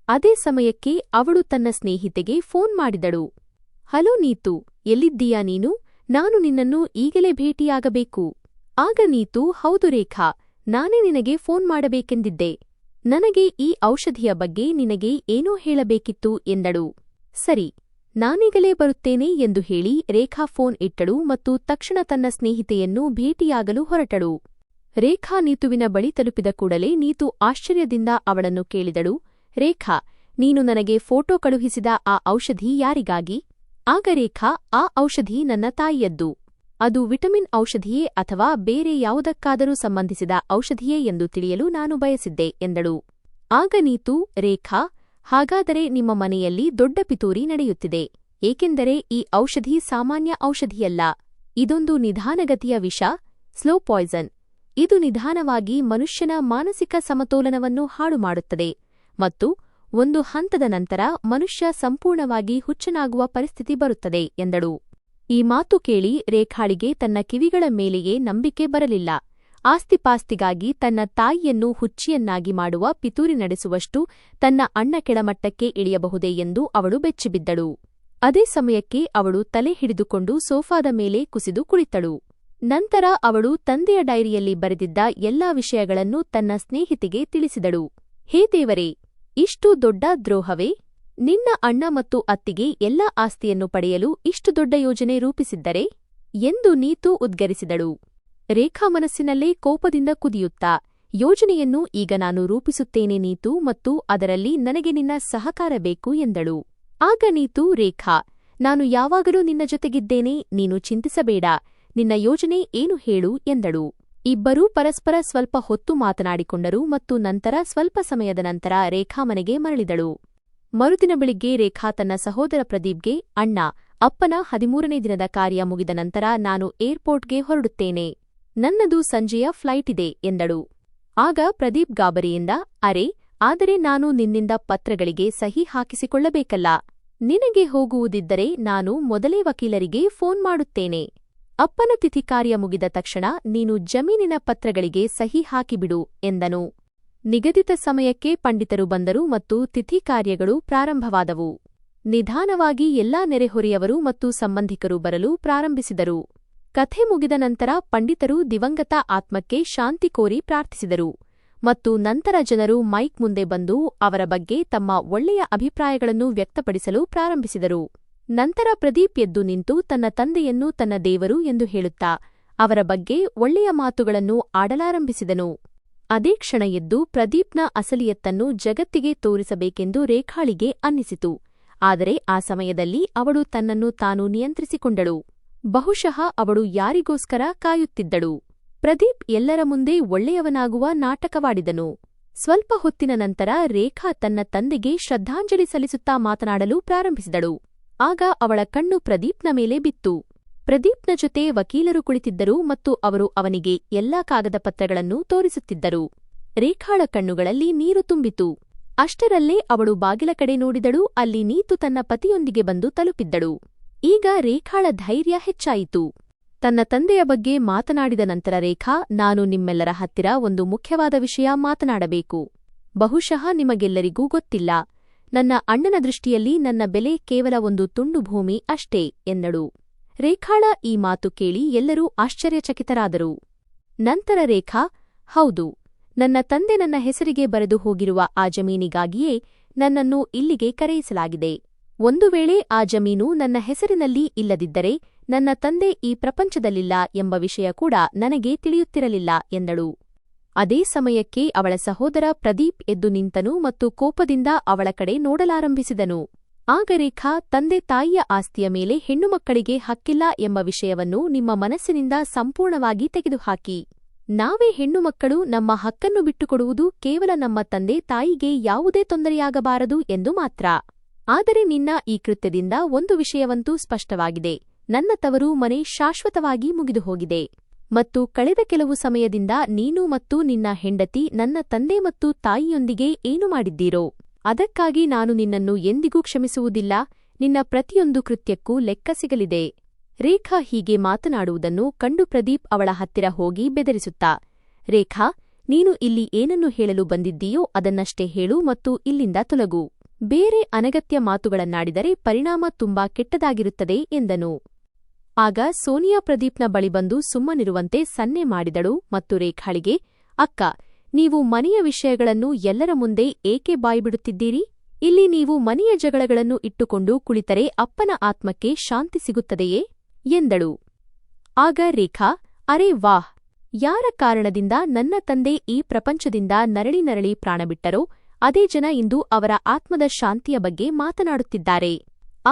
ಅದೇ ಸಮಯಕ್ಕೆ ಅವಳು ತನ್ನ ಸ್ನೇಹಿತೆಗೆ ಫೋನ್ ಮಾಡಿದಳು. ಹಲೋ ನೀತು, ಎಲ್ಲಿದ್ದೀಯಾ ನೀನು? ನಾನು ನಿನ್ನನ್ನು ಈಗಲೇ ಭೇಟಿಯಾಗಬೇಕು. ಆಗ ನೀತು, ಹೌದು ರೇಖಾ, ನಾನೇ ನಿನಗೆ ಫೋನ್ ಮಾಡಬೇಕೆಂದಿದ್ದೆ. ನನಗೆ ಈ ಔಷಧಿಯ ಬಗ್ಗೆ ನಿನಗೆ ಏನೋ ಹೇಳಬೇಕಿತ್ತು ಎಂದಳು. ಸರಿ, ನಾನೀಗಲೇ ಬರುತ್ತೇನೆ ಎಂದು ಹೇಳಿ ರೇಖಾ ಫೋನ್ ಇಟ್ಟಳು ಮತ್ತು ತಕ್ಷಣ ತನ್ನ ಸ್ನೇಹಿತೆಯನ್ನು ಭೇಟಿಯಾಗಲು ಹೊರಟಳು. ರೇಖಾ ನೀತುವಿನ ಬಳಿ ತಲುಪಿದ ಕೂಡಲೇ ನೀತು ಆಶ್ಚರ್ಯದಿಂದ ಅವಳನ್ನು ಕೇಳಿದಳು, ರೇಖಾ, ನೀನು ನನಗೆ ಫೋಟೋ ಕಳುಹಿಸಿದ ಆ ಔಷಧಿ ಯಾರಿಗಾಗಿ? ಆಗ ರೇಖಾ, ಆ ಔಷಧಿ ನನ್ನ ತಾಯಿಯದ್ದು. ಅದು ವಿಟಮಿನ್ ಔಷಧಿಯೇ ಅಥವಾ ಬೇರೆ ಯಾವುದಕ್ಕಾದರೂ ಸಂಬಂಧಿಸಿದ ಔಷಧಿಯೇ ಎಂದು ತಿಳಿಯಲು ನಾನು ಬಯಸಿದ್ದೆ ಎಂದಳು. ಆಗ ನೀತು, ರೇಖಾ, ಹಾಗಾದರೆ ನಿಮ್ಮ ಮನೆಯಲ್ಲಿ ದೊಡ್ಡ ಪಿತೂರಿ ನಡೆಯುತ್ತಿದೆ. ಏಕೆಂದರೆ ಈ ಔಷಧಿ ಸಾಮಾನ್ಯ ಔಷಧಿಯಲ್ಲ. ಇದೊಂದು ನಿಧಾನಗತಿಯ ವಿಷ, ಸ್ಲೋ ಪಾಯ್ಸನ್. ಇದು ನಿಧಾನವಾಗಿ ಮನುಷ್ಯನ ಮಾನಸಿಕ ಸಮತೋಲನವನ್ನು ಹಾಳುಮಾಡುತ್ತದೆ ಮತ್ತು ಒಂದು ಹಂತದ ನಂತರ ಮನುಷ್ಯ ಸಂಪೂರ್ಣವಾಗಿ ಹುಚ್ಚನಾಗುವ ಪರಿಸ್ಥಿತಿ ಬರುತ್ತದೆ ಎಂದಳು. ಈ ಮಾತು ಕೇಳಿ ರೇಖಾಳಿಗೆ ತನ್ನ ಕಿವಿಗಳ ಮೇಲೆಯೇ ನಂಬಿಕೆ ಬರಲಿಲ್ಲ. ಆಸ್ತಿಪಾಸ್ತಿಗಾಗಿ ತನ್ನ ತಾಯಿಯನ್ನು ಹುಚ್ಚಿಯನ್ನಾಗಿ ಮಾಡುವ ಪಿತೂರಿ ನಡೆಸುವಷ್ಟು ತನ್ನ ಅಣ್ಣ ಕೆಳಮಟ್ಟಕ್ಕೆ ಇಳಿಯಬಹುದೇ ಎಂದು ಅವಳು ಬೆಚ್ಚಿಬಿದ್ದಳು. ಅದೇ ಸಮಯಕ್ಕೆ ಅವಳು ತಲೆ ಹಿಡಿದುಕೊಂಡು ಸೋಫಾದ ಮೇಲೆ ಕುಸಿದು ಕುಳಿತಳು. ನಂತರ ಅವಳು ತಂದೆಯ ಡೈರಿಯಲ್ಲಿ ಬರೆದಿದ್ದ ಎಲ್ಲಾ ವಿಷಯಗಳನ್ನು ತನ್ನ ಸ್ನೇಹಿತೆಗೆ ತಿಳಿಸಿದಳು. ಹೇ ದೇವರೇ, ಇಷ್ಟು ದೊಡ್ಡ ದ್ರೋಹವೇ? ನಿನ್ನ ಅಣ್ಣ ಮತ್ತು ಅತ್ತಿಗೆ ಎಲ್ಲಾ ಆಸ್ತಿಯನ್ನು ಪಡೆಯಲು ಇಷ್ಟು ದೊಡ್ಡ ಯೋಜನೆ ರೂಪಿಸಿದ್ದರೆ ಎಂದು ನೀತು ಉದ್ಗರಿಸಿದಳು. ರೇಖಾ ಮನಸ್ಸಿನಲ್ಲೇ ಕೋಪದಿಂದ ಕುದಿಯುತ್ತಾ, ಯೋಜನೆಯನ್ನು ಈಗ ನಾನು ರೂಪಿಸುತ್ತೇನೆ ನೀತು, ಮತ್ತು ಅದರಲ್ಲಿ ನನಗೆ ನಿನ್ನ ಸಹಕಾರ ಬೇಕು ಎಂದಳು. ಆಗ ನೀತು, ರೇಖಾ, ನಾನು ಯಾವಾಗಲೂ ನಿನ್ನ ಜೊತೆಗಿದ್ದೇನೆ, ನೀನು ಚಿಂತಿಸಬೇಡ, ನಿನ್ನ ಯೋಜನೆ ಏನು ಹೇಳು ಎಂದಳು. ಇಬ್ಬರೂ ಪರಸ್ಪರ ಸ್ವಲ್ಪ ಹೊತ್ತು ಮಾತನಾಡಿಕೊಂಡರು ಮತ್ತು ನಂತರ ಸ್ವಲ್ಪ ಸಮಯದ ನಂತರ ರೇಖಾ ಮನೆಗೆ ಮರಳಿದಳು. ಮರುದಿನ ಬೆಳಿಗ್ಗೆ ರೇಖಾ ತನ್ನ ಸಹೋದರ ಪ್ರದೀಪ್ಗೆ, ಅಣ್ಣ, ಅಪ್ಪನ 13ನೇ ದಿನದ ಕಾರ್ಯ ಮುಗಿದ ನಂತರ ನಾನು ಏರ್ಪೋರ್ಟ್ಗೆ ಹೊರಡುತ್ತೇನೆ. ನನ್ನದು ಸಂಜೆಯ ಫ್ಲೈಟ್ ಇದೆ ಎಂದಳು. ಆಗ ಪ್ರದೀಪ್ ಗಾಬರಿಯಿಂದ, ಅರೆ, ಆದರೆ ನಾನು ನಿನ್ನಿಂದ ಪತ್ರಗಳಿಗೆ ಸಹಿ ಹಾಕಿಸಿಕೊಳ್ಳಬೇಕಲ್ಲ. ನಿನಗೆ ಹೋಗುವುದಿದ್ದರೆ ನಾನು ಮೊದಲೇ ವಕೀಲರಿಗೆ ಫೋನ್ ಮಾಡುತ್ತೇನೆ. ಅಪ್ಪನ ತಿಥಿ ಕಾರ್ಯ ಮುಗಿದ ತಕ್ಷಣ ನೀನು ಜಮೀನಿನ ಪತ್ರಗಳಿಗೆ ಸಹಿ ಹಾಕಿಬಿಡು ಎಂದನು. ನಿಗದಿತ ಸಮಯಕ್ಕೆ ಪಂಡಿತರು ಬಂದರು ಮತ್ತು ತಿಥಿ ಕಾರ್ಯಗಳು ಪ್ರಾರಂಭವಾದವು. ನಿಧಾನವಾಗಿ ಎಲ್ಲಾ ನೆರೆಹೊರೆಯವರು ಮತ್ತು ಸಂಬಂಧಿಕರು ಬರಲು ಪ್ರಾರಂಭಿಸಿದರು. ಕಥೆ ಮುಗಿದ ನಂತರ ಪಂಡಿತರು ದಿವಂಗತ ಆತ್ಮಕ್ಕೆ ಶಾಂತಿ ಕೋರಿ ಪ್ರಾರ್ಥಿಸಿದರು ಮತ್ತು ನಂತರ ಜನರು ಮೈಕ್ ಮುಂದೆ ಬಂದು ಅವರ ಬಗ್ಗೆ ತಮ್ಮ ಒಳ್ಳೆಯ ಅಭಿಪ್ರಾಯಗಳನ್ನು ವ್ಯಕ್ತಪಡಿಸಲು ಪ್ರಾರಂಭಿಸಿದರು. ನಂತರ ಪ್ರದೀಪ್ ಎದ್ದು ನಿಂತು ತನ್ನ ತಂದೆಯನ್ನು ತನ್ನ ದೇವರು ಎಂದು ಹೇಳುತ್ತಾ ಅವರ ಬಗ್ಗೆ ಒಳ್ಳೆಯ ಮಾತುಗಳನ್ನು ಆಡಲಾರಂಭಿಸಿದನು. ಅದೇ ಕ್ಷಣ ಎದ್ದು ಪ್ರದೀಪ್ನ ಅಸಲಿಯತ್ತನ್ನು ಜಗತ್ತಿಗೆ ತೋರಿಸಬೇಕೆಂದು ರೇಖಾಳಿಗೆ ಅನ್ನಿಸಿತು. ಆದರೆ ಆ ಸಮಯದಲ್ಲಿ ಅವಳು ತನ್ನನ್ನು ತಾನು ನಿಯಂತ್ರಿಸಿಕೊಂಡಳು. ಬಹುಶಃ ಅವಳು ಯಾರಿಗೋಸ್ಕರ ಕಾಯುತ್ತಿದ್ದಳು. ಪ್ರದೀಪ್ ಎಲ್ಲರ ಮುಂದೆ ಒಳ್ಳೆಯವನಾಗುವ ನಾಟಕವಾಡಿದನು. ಸ್ವಲ್ಪ ಹೊತ್ತಿನ ನಂತರ ರೇಖಾ ತನ್ನ ತಂದೆಗೆ ಶ್ರದ್ಧಾಂಜಲಿ ಸಲ್ಲಿಸುತ್ತಾ ಮಾತನಾಡಲು ಪ್ರಾರಂಭಿಸಿದಳು. ಆಗ ಅವಳ ಕಣ್ಣು ಪ್ರದೀಪ್ನ ಮೇಲೆ ಬಿತ್ತು. ಪ್ರದೀಪ್ನ ಜೊತೆ ವಕೀಲರು ಕುಳಿತಿದ್ದರು ಮತ್ತು ಅವರು ಅವನಿಗೆ ಎಲ್ಲಾ ಕಾಗದ ಪತ್ರಗಳನ್ನು ತೋರಿಸುತ್ತಿದ್ದರು. ರೇಖಾಳ ಕಣ್ಣುಗಳಲ್ಲಿ ನೀರು ತುಂಬಿತು. ಅಷ್ಟರಲ್ಲೇ ಅವಳು ಬಾಗಿಲ ಕಡೆ ನೋಡಿದಳು. ಅಲ್ಲಿ ನೀತು ತನ್ನ ಪತಿಯೊಂದಿಗೆ ಬಂದು ತಲುಪಿದ್ದಳು. ಈಗ ರೇಖಾಳ ಧೈರ್ಯ ಹೆಚ್ಚಾಯಿತು. ತನ್ನ ತಂದೆಯ ಬಗ್ಗೆ ಮಾತನಾಡಿದ ನಂತರ ರೇಖಾ, ನಾನು ನಿಮ್ಮೆಲ್ಲರ ಹತ್ತಿರ ಒಂದು ಮುಖ್ಯವಾದ ವಿಷಯ ಮಾತನಾಡಬೇಕು. ಬಹುಶಃ ನಿಮಗೆಲ್ಲರಿಗೂ ಗೊತ್ತಿಲ್ಲ. ನನ್ನ ಅಣ್ಣನ ದೃಷ್ಟಿಯಲ್ಲಿ ನನ್ನ ಬೆಲೆ ಕೇವಲ ಒಂದು ತುಂಡು ಭೂಮಿ ಅಷ್ಟೇ ಎಂದಳು. ರೇಖಾಳ ಈ ಮಾತು ಕೇಳಿ ಎಲ್ಲರೂ ಆಶ್ಚರ್ಯಚಕಿತರಾದರು. ನಂತರ ರೇಖಾ, ಹೌದು, ನನ್ನ ತಂದೆ ನನ್ನ ಹೆಸರಿಗೆ ಬರೆದು ಹೋಗಿರುವ ಆ ಜಮೀನಿಗಾಗಿಯೇ ನನ್ನನ್ನು ಇಲ್ಲಿಗೆ ಕರೆಯಿಸಲಾಗಿದೆ. ಒಂದು ವೇಳೆ ಆ ಜಮೀನು ನನ್ನ ಹೆಸರಿನಲ್ಲಿ ಇಲ್ಲದಿದ್ದರೆ ನನ್ನ ತಂದೆ ಈ ಪ್ರಪಂಚದಲ್ಲಿಲ್ಲ ಎಂಬ ವಿಷಯ ಕೂಡ ನನಗೆ ತಿಳಿಯುತ್ತಿರಲಿಲ್ಲ ಎಂದಳು. ಅದೇ ಸಮಯಕ್ಕೆ ಅವಳ ಸಹೋದರ ಪ್ರದೀಪ್ ಎದ್ದು ನಿಂತನು ಮತ್ತು ಕೋಪದಿಂದ ಅವಳ ಕಡೆ ನೋಡಲಾರಂಭಿಸಿದನು. ಆಗ ರೇಖಾ, ತಂದೆ ತಾಯಿಯ ಆಸ್ತಿಯ ಮೇಲೆ ಹೆಣ್ಣುಮಕ್ಕಳಿಗೆ ಹಕ್ಕಿಲ್ಲ ಎಂಬ ವಿಷಯವನ್ನು ನಿಮ್ಮ ಮನಸ್ಸಿನಿಂದ ಸಂಪೂರ್ಣವಾಗಿ ತೆಗೆದುಹಾಕಿ. ನಾವೇ ಹೆಣ್ಣುಮಕ್ಕಳು ನಮ್ಮ ಹಕ್ಕನ್ನು ಬಿಟ್ಟುಕೊಡುವುದು ಕೇವಲ ನಮ್ಮ ತಂದೆ ತಾಯಿಗೆ ಯಾವುದೇ ತೊಂದರೆಯಾಗಬಾರದು ಎಂದು ಮಾತ್ರ. ಆದರೆ ನಿನ್ನ ಈ ಕೃತ್ಯದಿಂದ ಒಂದು ವಿಷಯವಂತೂ ಸ್ಪಷ್ಟವಾಗಿದೆ. ನನ್ನ ತವರು ಮನೆ ಶಾಶ್ವತವಾಗಿ ಮುಗಿದುಹೋಗಿದೆ ಮತ್ತು ಕಳೆದ ಕೆಲವು ಸಮಯದಿಂದ ನೀನು ಮತ್ತು ನಿನ್ನ ಹೆಂಡತಿ ನನ್ನ ತಂದೆ ಮತ್ತು ತಾಯಿಯೊಂದಿಗೆ ಏನು ಮಾಡಿದ್ದೀರೋ ಅದಕ್ಕಾಗಿ ನಾನು ನಿನ್ನನ್ನು ಎಂದಿಗೂ ಕ್ಷಮಿಸುವುದಿಲ್ಲ. ನಿನ್ನ ಪ್ರತಿಯೊಂದು ಕೃತ್ಯಕ್ಕೂ ಲೆಕ್ಕ ಸಿಗಲಿದೆ. ರೇಖಾ ಹೀಗೆ ಮಾತನಾಡುವುದನ್ನು ಕಂಡು ಪ್ರದೀಪ್ ಅವಳ ಹತ್ತಿರ ಹೋಗಿ ಬೆದರಿಸುತ್ತಾ, ರೇಖಾ, ನೀನು ಇಲ್ಲಿ ಏನನ್ನು ಹೇಳಲು ಬಂದಿದ್ದೀಯೋ ಅದನ್ನಷ್ಟೇ ಹೇಳು ಮತ್ತು ಇಲ್ಲಿಂದ ತೊಲಗು. ಬೇರೆ ಅನಗತ್ಯ ಮಾತುಗಳನ್ನಾಡಿದರೆ ಪರಿಣಾಮ ತುಂಬಾ ಕೆಟ್ಟದಾಗಿರುತ್ತದೆ ಎಂದನು. ಆಗ ಸೋನಿಯಾ ಪ್ರದೀಪ್ನ ಬಳಿ ಬಂದು ಸುಮ್ಮನಿರುವಂತೆ ಸನ್ನೆ ಮಾಡಿದಳು ಮತ್ತು ರೇಖಾಳಿಗೆ, ಅಕ್ಕ, ನೀವು ಮನೆಯ ವಿಷಯಗಳನ್ನು ಎಲ್ಲರ ಮುಂದೆ ಏಕೆ ಬಾಯ್ಬಿಡುತ್ತಿದ್ದೀರಿ? ಇಲ್ಲಿ ನೀವು ಮನೆಯ ಜಗಳಗಳನ್ನು ಇಟ್ಟುಕೊಂಡು ಕುಳಿತರೆ ಅಪ್ಪನ ಆತ್ಮಕ್ಕೆ ಶಾಂತಿ ಸಿಗುತ್ತದೆಯೇ ಎಂದಳು. ಆಗ ರೇಖಾ, ಅರೆ ವಾಹ್, ಯಾರ ಕಾರಣದಿಂದ ನನ್ನ ತಂದೆ ಈ ಪ್ರಪಂಚದಿಂದ ನರಳಿ ನರಳಿ ಪ್ರಾಣಬಿಟ್ಟರೋ ಅದೇ ಜನ ಇಂದು ಅವರ ಆತ್ಮದ ಶಾಂತಿಯ ಬಗ್ಗೆ ಮಾತನಾಡುತ್ತಿದ್ದಾರೆ.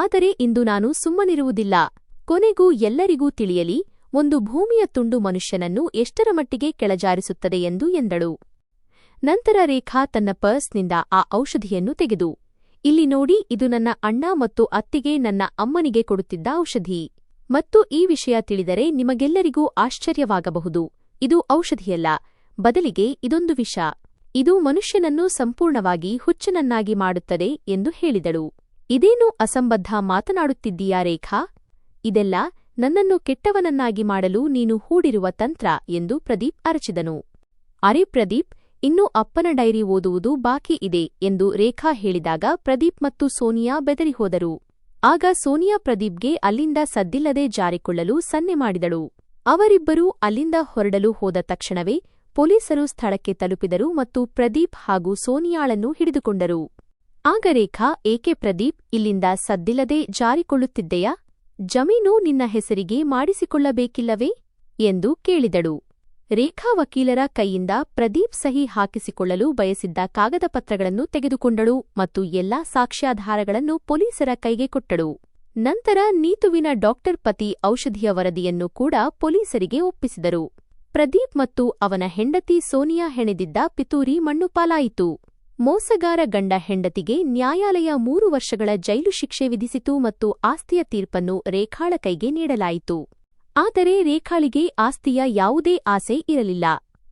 ಆದರೆ ಇಂದು ನಾನು ಸುಮ್ಮನಿರುವುದಿಲ್ಲ. ಕೊನೆಗೂ ಎಲ್ಲರಿಗೂ ತಿಳಿಯಲಿ, ಒಂದು ಭೂಮಿಯ ತುಂಡು ಮನುಷ್ಯನನ್ನು ಎಷ್ಟರ ಮಟ್ಟಿಗೆ ಕೆಳಜಾರಿಸುತ್ತದೆ ಎಂದಳು. ನಂತರ ರೇಖಾ ತನ್ನ ಪರ್ಸ್ನಿಂದ ಆ ಔಷಧಿಯನ್ನು ತೆಗೆದು, ಇಲ್ಲಿ ನೋಡಿ, ಇದು ನನ್ನ ಅಣ್ಣ ಮತ್ತು ಅತ್ತಿಗೆ ನನ್ನ ಅಮ್ಮನಿಗೆ ಕೊಡುತ್ತಿದ್ದ ಔಷಧಿ. ಮತ್ತು ಈ ವಿಷಯ ತಿಳಿದರೆ ನಿಮಗೆಲ್ಲರಿಗೂ ಆಶ್ಚರ್ಯವಾಗಬಹುದು. ಇದು ಔಷಧಿಯಲ್ಲ, ಬದಲಿಗೆ ಇದೊಂದು ವಿಷ. ಇದು ಮನುಷ್ಯನನ್ನು ಸಂಪೂರ್ಣವಾಗಿ ಹುಚ್ಚನನ್ನಾಗಿ ಮಾಡುತ್ತದೆ ಎಂದು ಹೇಳಿದಳು. ಇದೇನು ಅಸಂಬದ್ಧ ಮಾತನಾಡುತ್ತಿದ್ದೀಯಾ ರೇಖಾ? ಇದೆಲ್ಲ ನನ್ನನ್ನು ಕೆಟ್ಟವನನ್ನಾಗಿ ಮಾಡಲು ನೀನು ಹೂಡಿರುವ ತಂತ್ರ ಎಂದು ಪ್ರದೀಪ್ ಅರಚಿದನು. ಅರೆ ಪ್ರದೀಪ್, ಇನ್ನೂ ಅಪ್ಪನ ಡೈರಿ ಓದುವುದು ಬಾಕಿ ಇದೆ ಎಂದು ರೇಖಾ ಹೇಳಿದಾಗ ಪ್ರದೀಪ್ ಮತ್ತು ಸೋನಿಯಾ ಬೆದರಿಹೋದರು. ಆಗ ಸೋನಿಯಾ ಪ್ರದೀಪ್ಗೆ ಅಲ್ಲಿಂದ ಸದ್ದಿಲ್ಲದೆ ಜಾರಿಕೊಳ್ಳಲು ಸನ್ನೆ ಮಾಡಿದಳು. ಅವರಿಬ್ಬರೂ ಅಲ್ಲಿಂದ ಹೊರಡಲು ಹೋದ ತಕ್ಷಣವೇ ಪೊಲೀಸರು ಸ್ಥಳಕ್ಕೆ ತಲುಪಿದರು ಮತ್ತು ಪ್ರದೀಪ್ ಹಾಗೂ ಸೋನಿಯಾಳನ್ನು ಹಿಡಿದುಕೊಂಡರು. ಆಗ ರೇಖಾ, ಏಕೆ ಪ್ರದೀಪ್, ಇಲ್ಲಿಂದ ಸದ್ದಿಲ್ಲದೆ ಜಾರಿಕೊಳ್ಳುತ್ತಿದ್ದೆಯಾ? ಜಮೀನು ನಿನ್ನ ಹೆಸರಿಗೆ ಮಾಡಿಸಿಕೊಳ್ಳಬೇಕಿಲ್ಲವೇ ಎಂದು ಕೇಳಿದಳು. ರೇಖಾ ವಕೀಲರ ಕೈಯಿಂದ ಪ್ರದೀಪ್ ಸಹಿ ಹಾಕಿಸಿಕೊಳ್ಳಲು ಬಯಸಿದ್ದ ಕಾಗದ ಪತ್ರಗಳನ್ನು ತೆಗೆದುಕೊಂಡಳು ಮತ್ತು ಎಲ್ಲಾ ಸಾಕ್ಷ್ಯಾಧಾರಗಳನ್ನು ಪೊಲೀಸರ ಕೈಗೆ ಕೊಟ್ಟಳು. ನಂತರ ನೀತುವಿನ ಡಾಕ್ಟರ್ ಪತಿ ಔಷಧಿಯ ವರದಿಯನ್ನು ಕೂಡ ಪೊಲೀಸರಿಗೆ ಒಪ್ಪಿಸಿದರು. ಪ್ರದೀಪ್ ಮತ್ತು ಅವನ ಹೆಂಡತಿ ಸೋನಿಯಾ ಹೆಣೆದಿದ್ದ ಪಿತೂರಿ ಮಣ್ಣುಪಾಲಾಯಿತು. ಮೋಸಗಾರ ಗಂಡ ಹೆಂಡತಿಗೆ ನ್ಯಾಯಾಲಯ 3 ವರ್ಷಗಳ ಜೈಲು ಶಿಕ್ಷೆ ವಿಧಿಸಿತು ಮತ್ತು ಆಸ್ತಿಯ ತೀರ್ಪನ್ನು ರೇಖಾಳ ಕೈಗೆ ನೀಡಲಾಯಿತು. ಆದರೆ ರೇಖಾಳಿಗೆ ಆಸ್ತಿಯ ಯಾವುದೇ ಆಸೆ ಇರಲಿಲ್ಲ.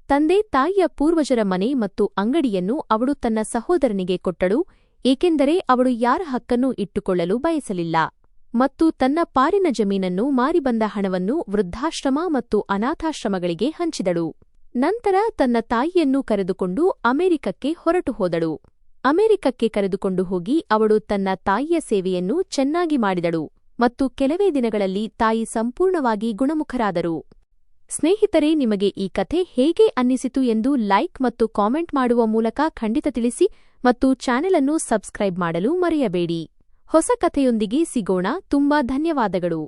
ತಂದೆ ತಾಯಿಯ ಪೂರ್ವಜರ ಮನೆ ಮತ್ತು ಅಂಗಡಿಯನ್ನು ಅವಳು ತನ್ನ ಸಹೋದರನಿಗೆ ಕೊಟ್ಟಳು, ಏಕೆಂದರೆ ಅವಳು ಯಾರ ಹಕ್ಕನ್ನೂ ಇಟ್ಟುಕೊಳ್ಳಲು ಬಯಸಲಿಲ್ಲ. ಮತ್ತು ತನ್ನ ಪಾರಿನ ಜಮೀನನ್ನು ಮಾರಿ ಬಂದ ಹಣವನ್ನು ವೃದ್ಧಾಶ್ರಮ ಮತ್ತು ಅನಾಥಾಶ್ರಮಗಳಿಗೆ ಹಂಚಿದಳು. ನಂತರ ತನ್ನ ತಾಯಿಯನ್ನು ಕರೆದುಕೊಂಡು ಅಮೆರಿಕಕ್ಕೆ ಹೊರಟು ಹೋದಳು. ಅಮೆರಿಕಕ್ಕೆ ಕರೆದುಕೊಂಡು ಹೋಗಿ ಅವಳು ತನ್ನ ತಾಯಿಯ ಸೇವೆಯನ್ನು ಚೆನ್ನಾಗಿ ಮಾಡಿದಳು ಮತ್ತು ಕೆಲವೇ ದಿನಗಳಲ್ಲಿ ತಾಯಿ ಸಂಪೂರ್ಣವಾಗಿ ಗುಣಮುಖರಾದರು. ಸ್ನೇಹಿತರೆ, ನಿಮಗೆ ಈ ಕಥೆ ಹೇಗೆ ಅನ್ನಿಸಿತು ಎಂದು ಲೈಕ್ ಮತ್ತು ಕಾಮೆಂಟ್ ಮಾಡುವ ಮೂಲಕ ಖಂಡಿತ ತಿಳಿಸಿ ಮತ್ತು ಚಾನೆಲ್ ಅನ್ನು ಸಬ್ಸ್ಕ್ರೈಬ್ ಮಾಡಲು ಮರೆಯಬೇಡಿ. ಹೊಸ ಕಥೆಯೊಂದಿಗೆ ಸಿಗೋಣ. ತುಂಬಾ ಧನ್ಯವಾದಗಳು.